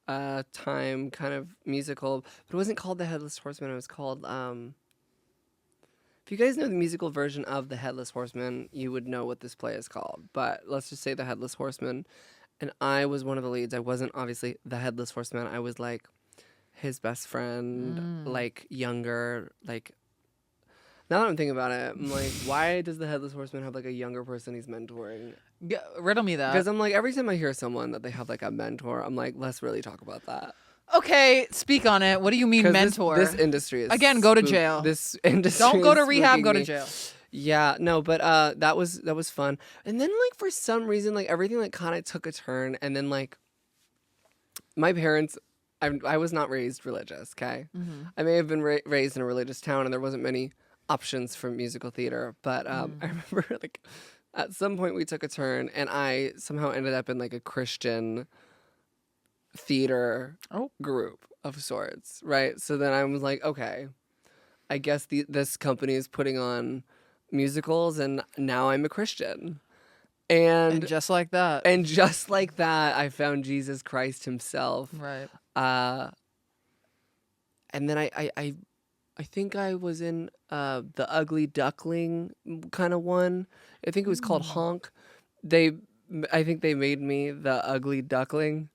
time kind of musical, but it wasn't called the Headless Horseman. It was called if you guys know the musical version of the Headless Horseman, you would know what this play is called. But let's just say the Headless Horseman, and I was one of the leads. I wasn't obviously the Headless Horseman. I was like his best friend, like younger. Like, now that I'm thinking about it, I'm like, why does the Headless Horseman have like a younger person he's mentoring? Riddle me Because that. I'm like, every time I hear someone that they have like a mentor, I'm like, let's really talk about that. Okay, speak on it. What do you mean mentor? This industry is Again, go to jail. This industry Don't go to is rehab, spooking go to me. jail. Yeah, no, but that was fun. And then like for some reason, like everything like kind of took a turn. And then like my parents, I was not raised religious. Okay, I may have been raised in a religious town, and there wasn't many options for musical theater. But I remember like at some point we took a turn, and I somehow ended up in like a Christian theater group of sorts, right? So then I was like, okay, I guess this company is putting on musicals, and now I'm a Christian. And just like that. I found Jesus Christ himself. Right. And then I think I was in the Ugly Duckling kind of one. I think it was called Honk. I think they made me the Ugly Duckling.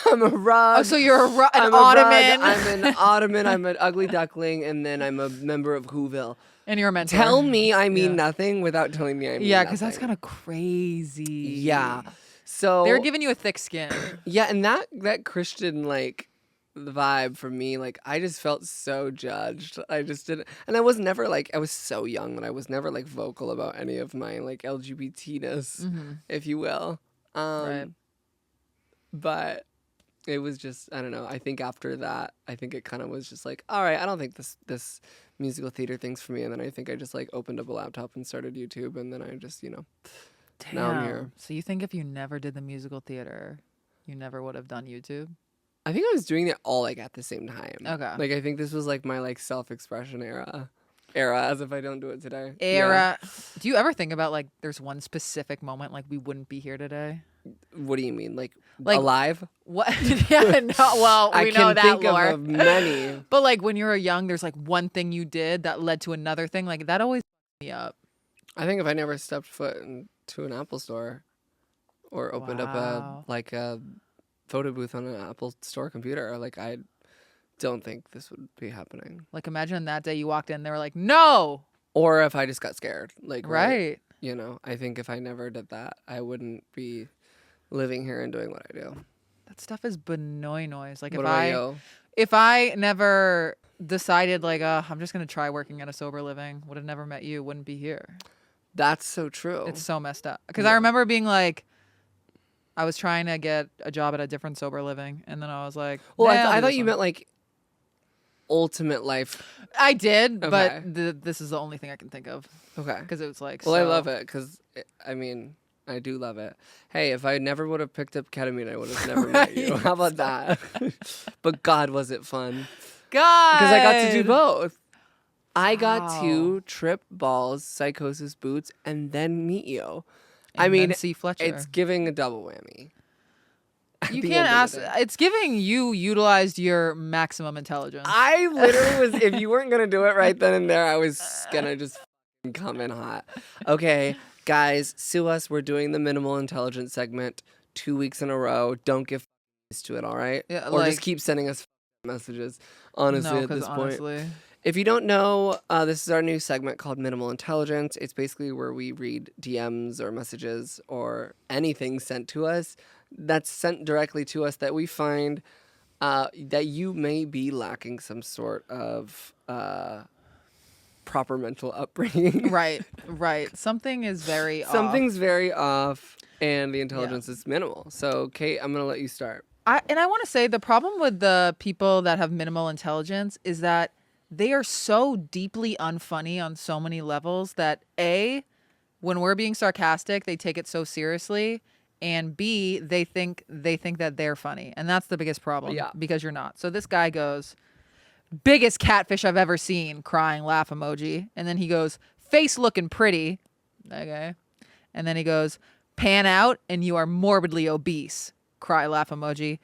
I'm a rug. Oh, so you're an I'm ottoman. I'm an ottoman. I'm an ugly duckling, and then I'm a member of Whoville. And you're a mentor. Tell me I mean nothing without telling me I mean nothing. because that's kind of crazy. Yeah. So they're giving you a thick skin. Yeah, and that Christian like the vibe for me, like I just felt so judged. I just didn't, and I was never like, I was so young that I was never like vocal about any of my like LGBT-ness, if you will. Right. But it was just, I don't know. I think after that, I think it kind of was just like, all right, I don't think this musical theater thing's for me. And then I think I just like opened up a laptop and started YouTube, and then I just, Damn. now I'm here. So you think if you never did the musical theater, you never would have done YouTube? I think I was doing it all like at the same time. Okay. Like I think this was like my like self-expression era, as if I don't do it today. Era. Yeah. Do you ever think about like there's one specific moment like we wouldn't be here today? What do you mean? Like alive? What? Yeah, no. Well, we know that I can think lore. of many. But like when you were young, there's like one thing you did that led to another thing. Like that always me up. I think if I never stepped foot into an Apple store or opened up a photo booth on an Apple Store computer, like I don't think this would be happening. Like imagine that day you walked in, they were like, no. Or if I just got scared, like right. You know, I think if I never did that, I wouldn't be living here and doing what I do. That stuff is Benoit noise. Like what if I never decided like, I'm just gonna try working at a sober living, would have never met you, wouldn't be here. That's so true. It's so messed up. Because I remember being like, I was trying to get a job at a different sober living, and then I was like, well, I thought you meant like ultimate life. I did, but this is the only thing I can think of. Okay. Because it was like, well, I love it because I mean, I do love it. Hey, if I never would have picked up ketamine, I would have never met you. How about that? But God, was it fun? God, because I got to do both. I got to trip balls, psychosis boots, and then meet you. And I mean, see Fletcher. It's giving a double whammy. You can't ask. It's giving you utilized your maximum intelligence. I literally was. If you weren't gonna do it right then and there, I was gonna just come in hot. Okay, guys, sue us. We're doing the minimal intelligence segment 2 weeks in a row. Don't give to it. All right, or just keep sending us messages. Honestly, at this point. If you don't know, this is our new segment called Minimal Intelligence. It's basically where we read DMs or messages or anything sent to us that's sent directly to us that we find that you may be lacking some sort of proper mental upbringing. Right. Something is very off. Something's very off, and the intelligence is minimal. So, Kate, I'm going to let you start. I want to say the problem with the people that have minimal intelligence is that they are so deeply unfunny on so many levels that A, when we're being sarcastic, they take it so seriously, and B, they think that they're funny, and that's the biggest problem. Yeah. Because you're not. So this guy goes, biggest catfish I've ever seen, crying laugh emoji, and then he goes, face looking pretty, okay, and then he goes, pan out and you are morbidly obese, cry laugh emoji.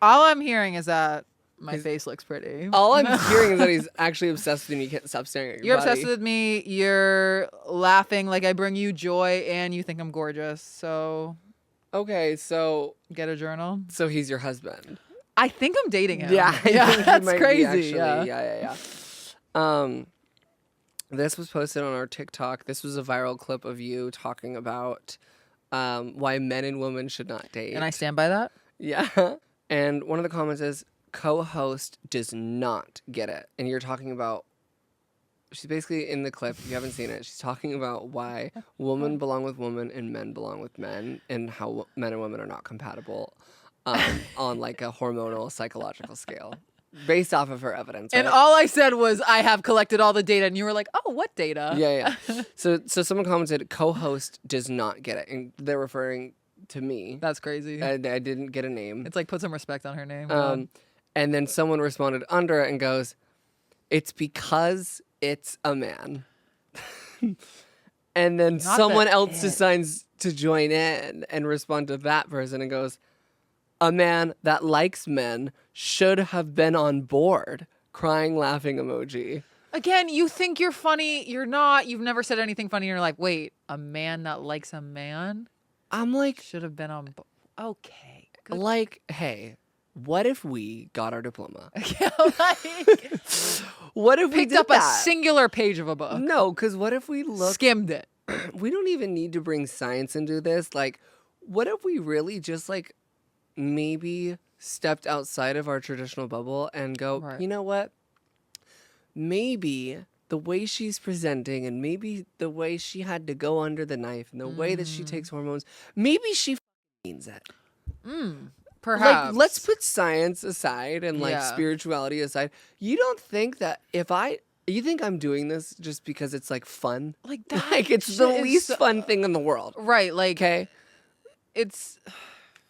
All I'm hearing is that my face looks pretty. All I'm hearing is that he's actually obsessed with me. You can't stop staring at your body. You're obsessed with me. You're laughing like I bring you joy, and you think I'm gorgeous. So, okay, so get a journal. So he's your husband. I think I'm dating him. Yeah, that's crazy. Yeah. This was posted on our TikTok. This was a viral clip of you talking about why men and women should not date. And I stand by that. Yeah. And one of the comments is, co-host does not get it. And you're talking about, she's basically in the clip, if you haven't seen it, she's talking about why women belong with women and men belong with men, and how men and women are not compatible on like a hormonal psychological scale. Based off of her evidence. And right? all I said was, I have collected all the data. And you were like, oh, what data? Yeah. So someone commented, co-host does not get it. And they're referring to me. That's crazy. I didn't get a name. It's like, put some respect on her name. And then someone responded under it and goes, it's because it's a man. And then someone else decides to join in and respond to that person and goes, a man that likes men should have been on board. Crying, laughing emoji. Again, you think you're funny. You're not. You've never said anything funny. And you're like, wait, a man that likes a man? I'm like, should have been on board. Okay. Good. Like, hey, what if we got our diploma? Yeah, like, what if we picked did up that? a singular page of a book? No, because what if we skimmed it? We don't even need to bring science into this. Like, what if we really just like maybe stepped outside of our traditional bubble and go, right. You know what? Maybe the way she's presenting and maybe the way she had to go under the knife and the way that she takes hormones, maybe she means it. Perhaps. Like, let's put science aside and like spirituality aside. You don't think that you think I'm doing this just because it's like fun? Like that? Like it's the least fun thing in the world. Right. Like, okay. It's...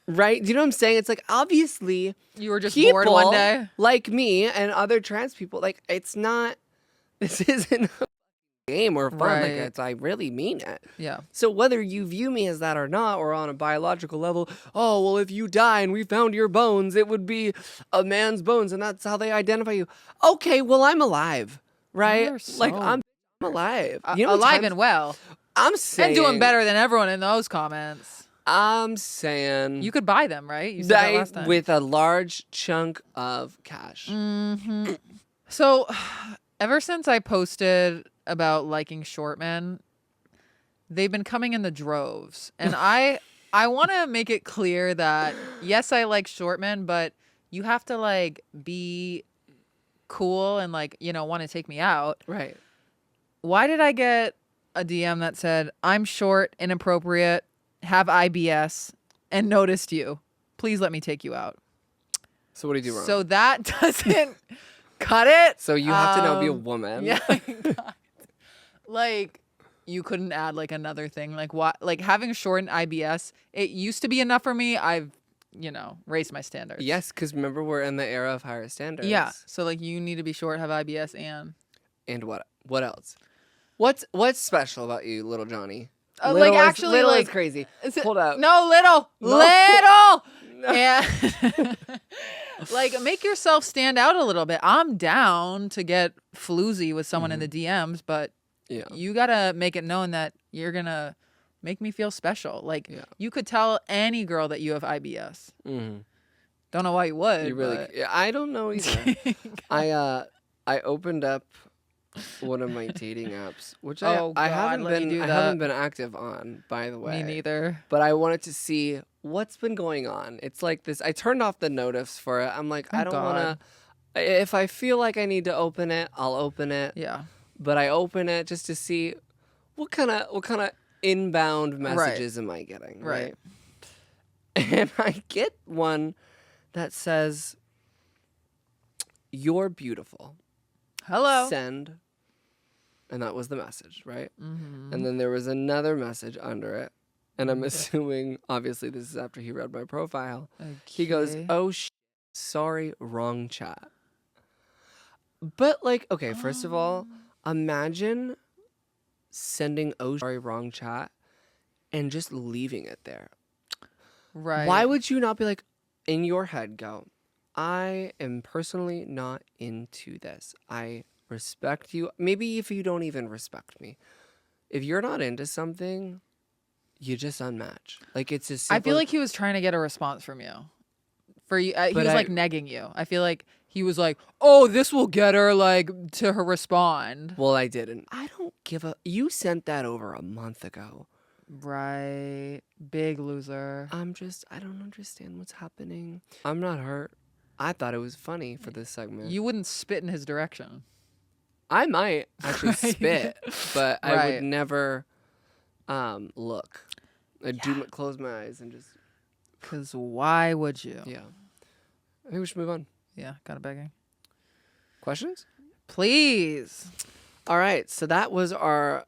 Right? Do you know what I'm saying? It's like, obviously, you were just bored one day. Like me and other trans people, like, it's not, this isn't a game or fun. Right. Like, I really mean it. Yeah. So whether you view me as that or not, or on a biological level, oh, well, if you die and we found your bones, it would be a man's bones, and that's how they identify you. Okay, well, I'm alive, right? Like, I'm alive. You know, alive and well. I'm saying. And doing better than everyone in those comments. I'm saying you could buy them, right? You said that last time. With a large chunk of cash. Mm-hmm. So, ever since I posted about liking short men, they've been coming in the droves, and I want to make it clear that yes, I like short men, but you have to like be cool and like want to take me out, right? Why did I get a DM that said I'm short, inappropriate, have IBS, and noticed you? Please let me take you out. So what do you do wrong? So that doesn't cut it. So you have to now be a woman. Yeah. Like, you couldn't add like another thing. Like what? Like having short and IBS, it used to be enough for me. I've, raised my standards. Yes, because remember we're in the era of higher standards. Yeah. So like you need to be short, have IBS, and what else? What's special about you, little Johnny? Like actually, little like is crazy. Hold up. No, little. No. Yeah. Like make yourself stand out a little bit. I'm down to get floozy with someone in the DMs, but you gotta make it known that you're gonna make me feel special. Like you could tell any girl that you have IBS. Don't know why you would. You really? I don't know either. I opened up one of my dating apps, which I haven't been active on, by the way. Me neither. But I wanted to see what's been going on. It's like this. I turned off the notifs for it. I'm like, I don't want to. If I feel like I need to open it, I'll open it. Yeah. But I open it just to see what kind of inbound messages am I getting, right? And I get one that says, "You're beautiful. Hello. Send." And that was the message, right? And then there was another message under it. And I'm assuming, obviously, this is after he read my profile. Okay. He goes, "Oh, sorry, wrong chat." But, like, okay, first of all, imagine sending "oh, sorry, wrong chat" and just leaving it there. Right. Why would you not be like, in your head, go, I am personally not into this. I respect you. Maybe if you don't even respect me. If you're not into something, you just unmatch. Like, it's as simple. I feel like he was trying to get a response from you. For you, he was like negging you. I feel like he was like, oh, this will get her like to her respond. Well, I didn't. I don't give a. You sent that over a month ago. Right. Big loser. I don't understand what's happening. I'm not hurt. I thought it was funny for this segment. You wouldn't spit in his direction. I might actually Right. spit, but I Right. would never look. I'd close my eyes and just. Because why would you? Yeah. I think we should move on. Yeah, kind of begging. Questions? Please. All right. So that was our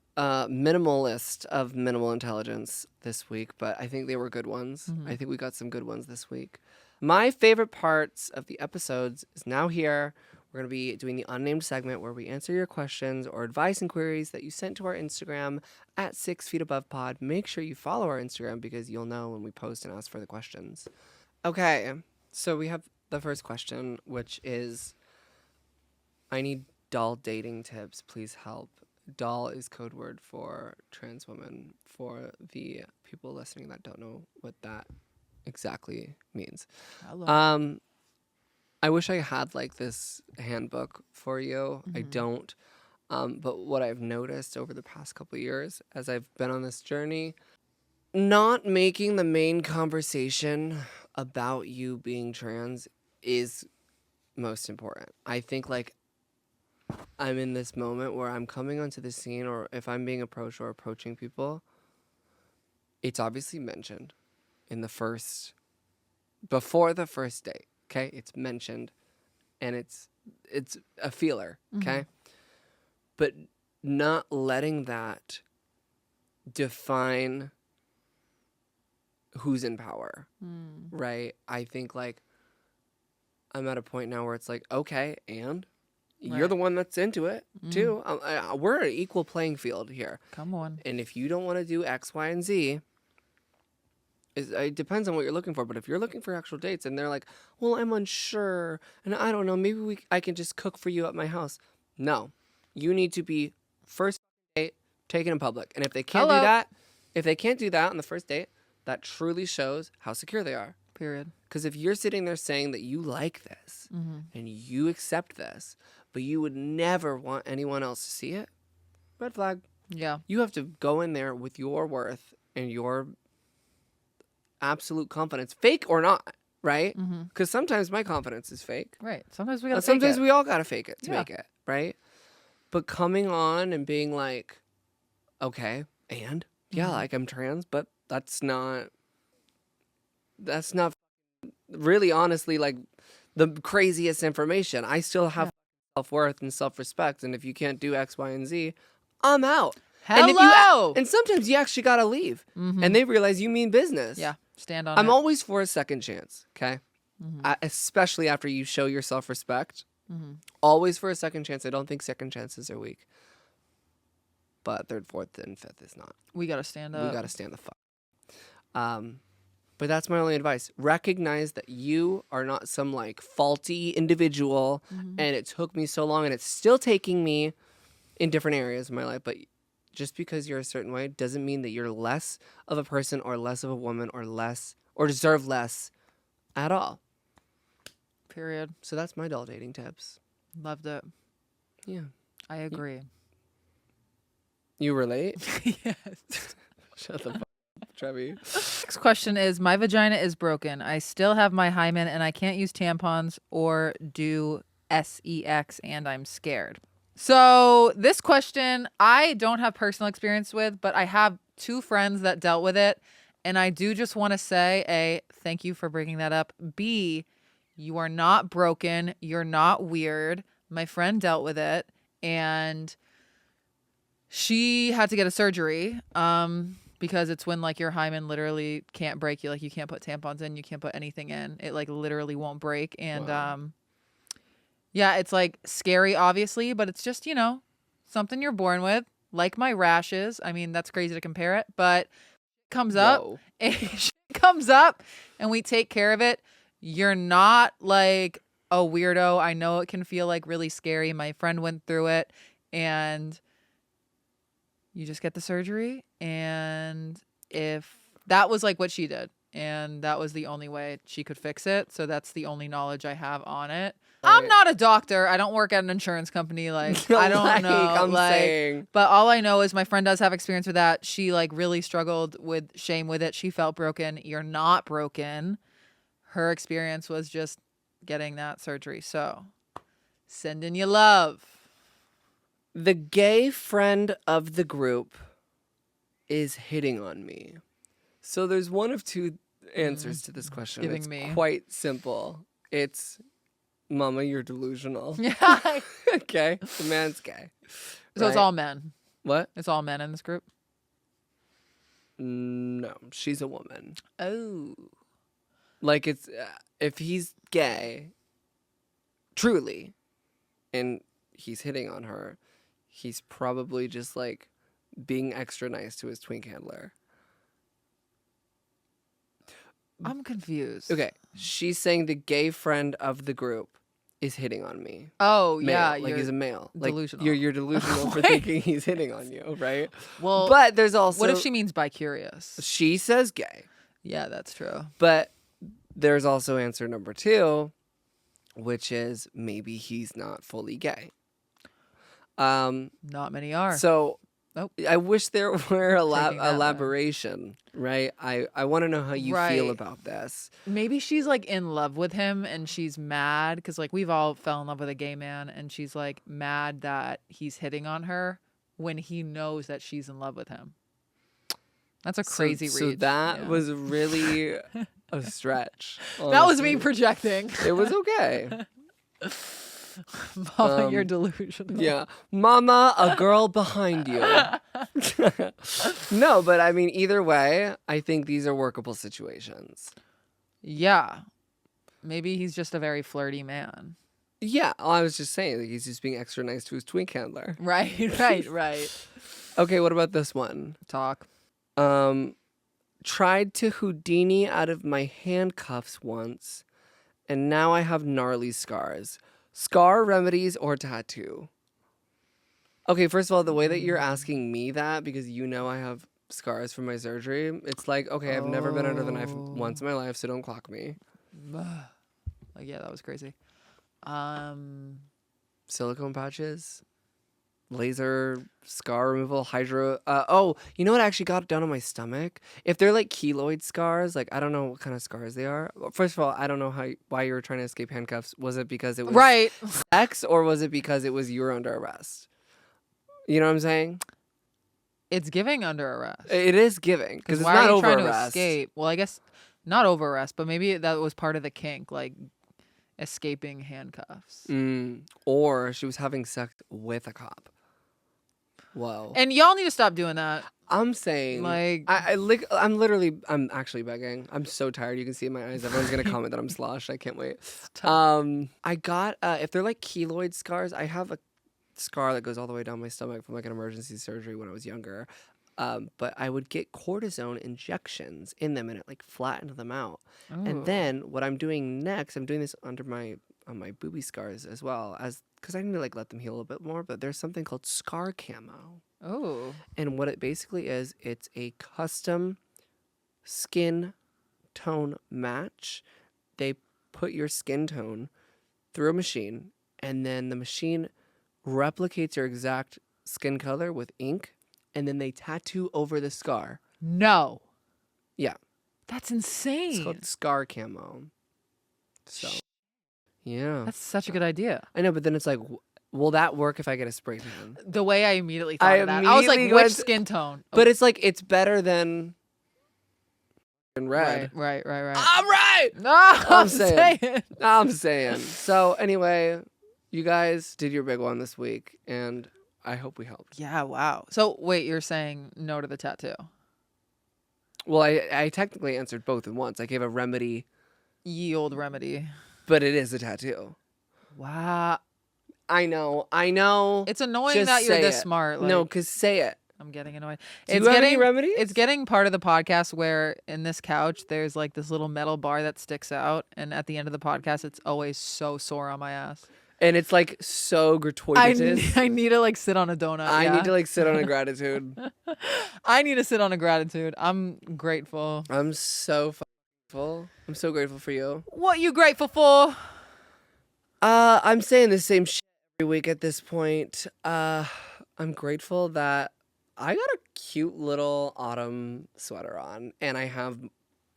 minimal list of minimal intelligence this week, but I think they were good ones. Mm-hmm. I think we got some good ones this week. My favorite parts of the episodes is now here. We're going to be doing the unnamed segment where we answer your questions or advice and queries that you sent to our Instagram at 6 feet above pod. Make sure you follow our Instagram because you'll know when we post and ask for the questions. Okay. So we have the first question, which is, I need doll dating tips. Please help. Doll is code word for trans woman for the people listening that don't know what that exactly means. Hello. I wish I had like this handbook for you. I Mm-hmm. don't. But what I've noticed over the past couple of years as I've been on this journey, not making the main conversation about you being trans is most important. I think like I'm in this moment where I'm coming onto the scene, or if I'm being approached or approaching people, it's obviously mentioned in before the first date. Okay, it's mentioned, and it's a feeler. Okay, but not letting that define who's in power. Right? I think like I'm at a point now where it's like, okay, and you're Right. the one that's into it too. We're an equal playing field here. Come on. And if you don't want to do X, Y, and Z, it depends on what you're looking for. But if you're looking for actual dates and they're like, well, I'm unsure and I don't know, maybe I can just cook for you at my house. No, you need to be first date taken in public. And if they can't do that on the first date, that truly shows how secure they are. Period. Because if you're sitting there saying that you like this and you accept this, but you would never want anyone else to see it, red flag. Yeah. You have to go in there with your worth and your absolute confidence, fake or not, right? Because sometimes my confidence is fake. Right. Sometimes we gotta Sometimes fake it. we all gotta fake it to Yeah. make it, right? But coming on and being like, okay, and yeah, like I'm trans, but that's not really honestly like the craziest information. I still have self-worth and self-respect, and if you can't do X, Y, and Z, I'm out. Hello. And sometimes you actually gotta leave, and they realize you mean business. Yeah. Stand on I'm it. always for a second chance, okay? Especially after you show your self-respect. Always for a second chance. I don't think second chances are weak. But third, fourth, and fifth is not. We gotta stand up. We gotta stand the fuck. But that's my only advice. Recognize that you are not some like faulty individual, and it took me so long, and it's still taking me in different areas of my life. But just because you're a certain way doesn't mean that you're less of a person or less of a woman or less or deserve less at all. Period. So that's my doll dating tips. Loved it. Yeah. I agree. You relate? Yes. Shut the fuck up, Trevi. Next question is, my vagina is broken. I still have my hymen and I can't use tampons or do sex and I'm scared. So this question I don't have personal experience with, but I have two friends that dealt with it. And I do just want to say, A, thank you for bringing that up. B, you are not broken. You're not weird. My friend dealt with it and she had to get a surgery because it's when like your hymen literally can't break. You like you can't put tampons in, you can't put anything in. It like literally won't break. And yeah, it's like scary obviously, but it's just, you know, something you're born with. Like my rashes. I mean, that's crazy to compare it, but comes up. Whoa. It comes up and we take care of it. You're not like a weirdo. I know it can feel like really scary. My friend went through it and you just get the surgery. And if that was like what she did and that was the only way she could fix it. So that's the only knowledge I have on it. I'm not a doctor. I don't work at an insurance company. Like, I don't know. I'm saying. But all I know is my friend does have experience with that. She like really struggled with shame with it. She felt broken. You're not broken. Her experience was just getting that surgery. So sending you love. The gay friend of the group is hitting on me. So there's one of two answers to this question. It's quite simple. It's, Mama, you're delusional. Yeah. Okay. The man's gay. So it's all men. What? It's all men in this group? No, she's a woman. Oh. Like, it's, if he's gay, truly, and he's hitting on her, he's probably just like being extra nice to his twink handler. I'm confused. Okay, she's saying the gay friend of the group is hitting on me. Oh, Male, yeah. like he's a male. Delusional. Like you're delusional for thinking he's hitting on you, right? Well, but there's also, what if she means bi-curious? She says gay. Yeah, that's true. But there's also answer number 2, which is maybe he's not fully gay. Not many are. So Nope. I wish there were elaboration, right? I want to know how you feel about this. Maybe she's like in love with him and she's mad because like we've all fell in love with a gay man and she's like mad that he's hitting on her when he knows that she's in love with him. That's a crazy read. So that was really a stretch. Honestly. That was me projecting. It was okay. Mama, you're delusional. Yeah. Mama, a girl behind you. No, but I mean, either way, I think these are workable situations. Yeah. Maybe he's just a very flirty man. Yeah. I was just saying, like, he's just being extra nice to his twink handler. Right. Okay, what about this one? Talk. Tried to Houdini out of my handcuffs once, and now I have gnarly scars. Scar, remedies, or tattoo? Okay, first of all, the way that you're asking me that, because you know I have scars from my surgery, it's like, okay, I've never been under the knife once in my life, so don't clock me. Like, yeah, that was crazy. Silicone patches, laser scar removal, hydro. Oh, you know what I actually got done on my stomach? If they're like keloid scars, like I don't know what kind of scars they are. First of all, I don't know why you were trying to escape handcuffs. Was it because it was sex, or was it because it was you were under arrest? You know what I'm saying? It's giving under arrest. It is giving because it's why not are you over trying arrest. To escape? Well, I guess not over arrest, but maybe that was part of the kink, like escaping handcuffs. Or she was having sex with a cop. Whoa. And y'all need to stop doing that. I'm saying, like, I'm actually begging. I'm so tired. You can see in my eyes. Everyone's gonna comment that I'm sloshed. I can't wait. I got if they're like keloid scars. I have a scar that goes all the way down my stomach from like an emergency surgery when I was younger. But I would get cortisone injections in them, and it like flattened them out. Ooh. And then what I'm doing next, I'm doing this under on my boobie scars as well, as because I need to like let them heal a little bit more. But there's something called scar camo. Oh. And what it basically is, it's a custom skin tone match. They put your skin tone through a machine, and then the machine replicates your exact skin color with ink, and then they tattoo over the scar. No. Yeah. That's insane. It's called scar camo. So, yeah. That's such a good idea. I know, but then it's like, will that work if I get a spray tan? The way I immediately thought of that. I was like, which skin tone? But it's like, it's better than red. Right. I'm right! No, I'm saying. I'm saying. So anyway, you guys did your big one this week, and I hope we helped. Yeah, wow. So wait, you're saying no to the tattoo? Well, I technically answered both at once. I gave a remedy. Ye old remedy. But it is a tattoo. Wow. I know. It's annoying that you're this smart. Like, no, because say it. I'm getting annoyed. Do you have any remedies? It's getting part of the podcast where in this couch, there's like this little metal bar that sticks out. And at the end of the podcast, it's always so sore on my ass. And it's like so gratuitous. I need to like sit on a donut. I need to like sit on a gratitude. I need to sit on a gratitude. I'm grateful. I'm so grateful. I'm so grateful for you. What you grateful for? I'm saying the same shit every week at this point. I'm grateful that I got a cute little autumn sweater on, and I have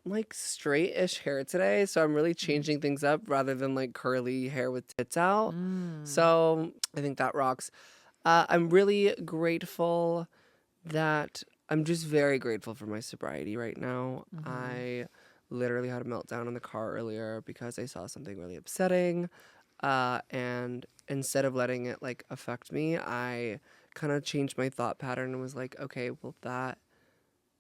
like straight-ish hair today, so I'm really changing things up rather than like curly hair with tits out. So I think that rocks. I'm really grateful that I'm just very grateful for my sobriety right now. I literally had a meltdown in the car earlier because I saw something really upsetting. And instead of letting it like affect me, I kind of changed my thought pattern and was like, okay, well, that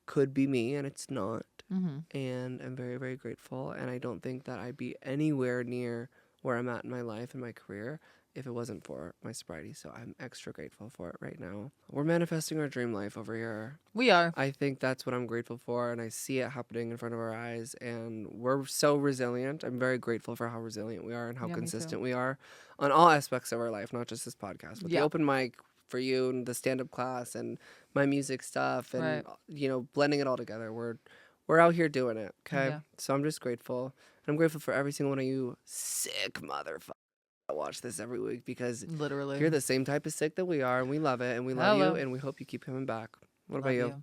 could be me and it's not. And I'm very, very grateful. And I don't think that I'd be anywhere near where I'm at in my life and my career if it wasn't for my sobriety. So I'm extra grateful for it right now. We're manifesting our dream life over here. We are. I think that's what I'm grateful for, and I see it happening in front of our eyes, and we're so resilient. I'm very grateful for how resilient we are and how consistent we are on all aspects of our life, not just this podcast. With the open mic for you and the stand-up class and my music stuff and, you know, blending it all together. We're out here doing it, okay? So I'm just grateful. And I'm grateful for every single one of you sick motherfuckers that watch this every week because literally you're the same type of sick that we are, and we love it, and we love you, and we hope you keep coming back. What about you?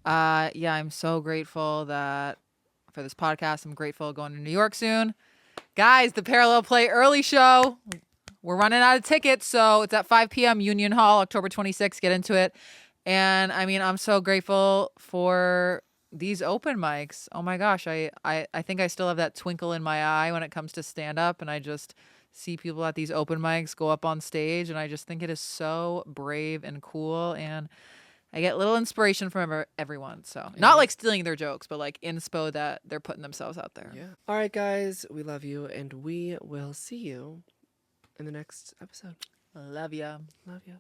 Yeah, I'm so grateful that for this podcast. I'm grateful going to New York soon. Guys, the Parallel Play early show. We're running out of tickets, so it's at 5 p.m. Union Hall, October 26th. Get into it. And I mean, I'm so grateful for these open mics. Oh my gosh, I think I still have that twinkle in my eye when it comes to stand up, and I just see people at these open mics go up on stage, and I just think it is so brave and cool, and I get little inspiration from everyone. So not like stealing their jokes, but like inspo that they're putting themselves out there. Yeah. All right, guys, we love you, and we will see you in the next episode. Love ya. Love ya.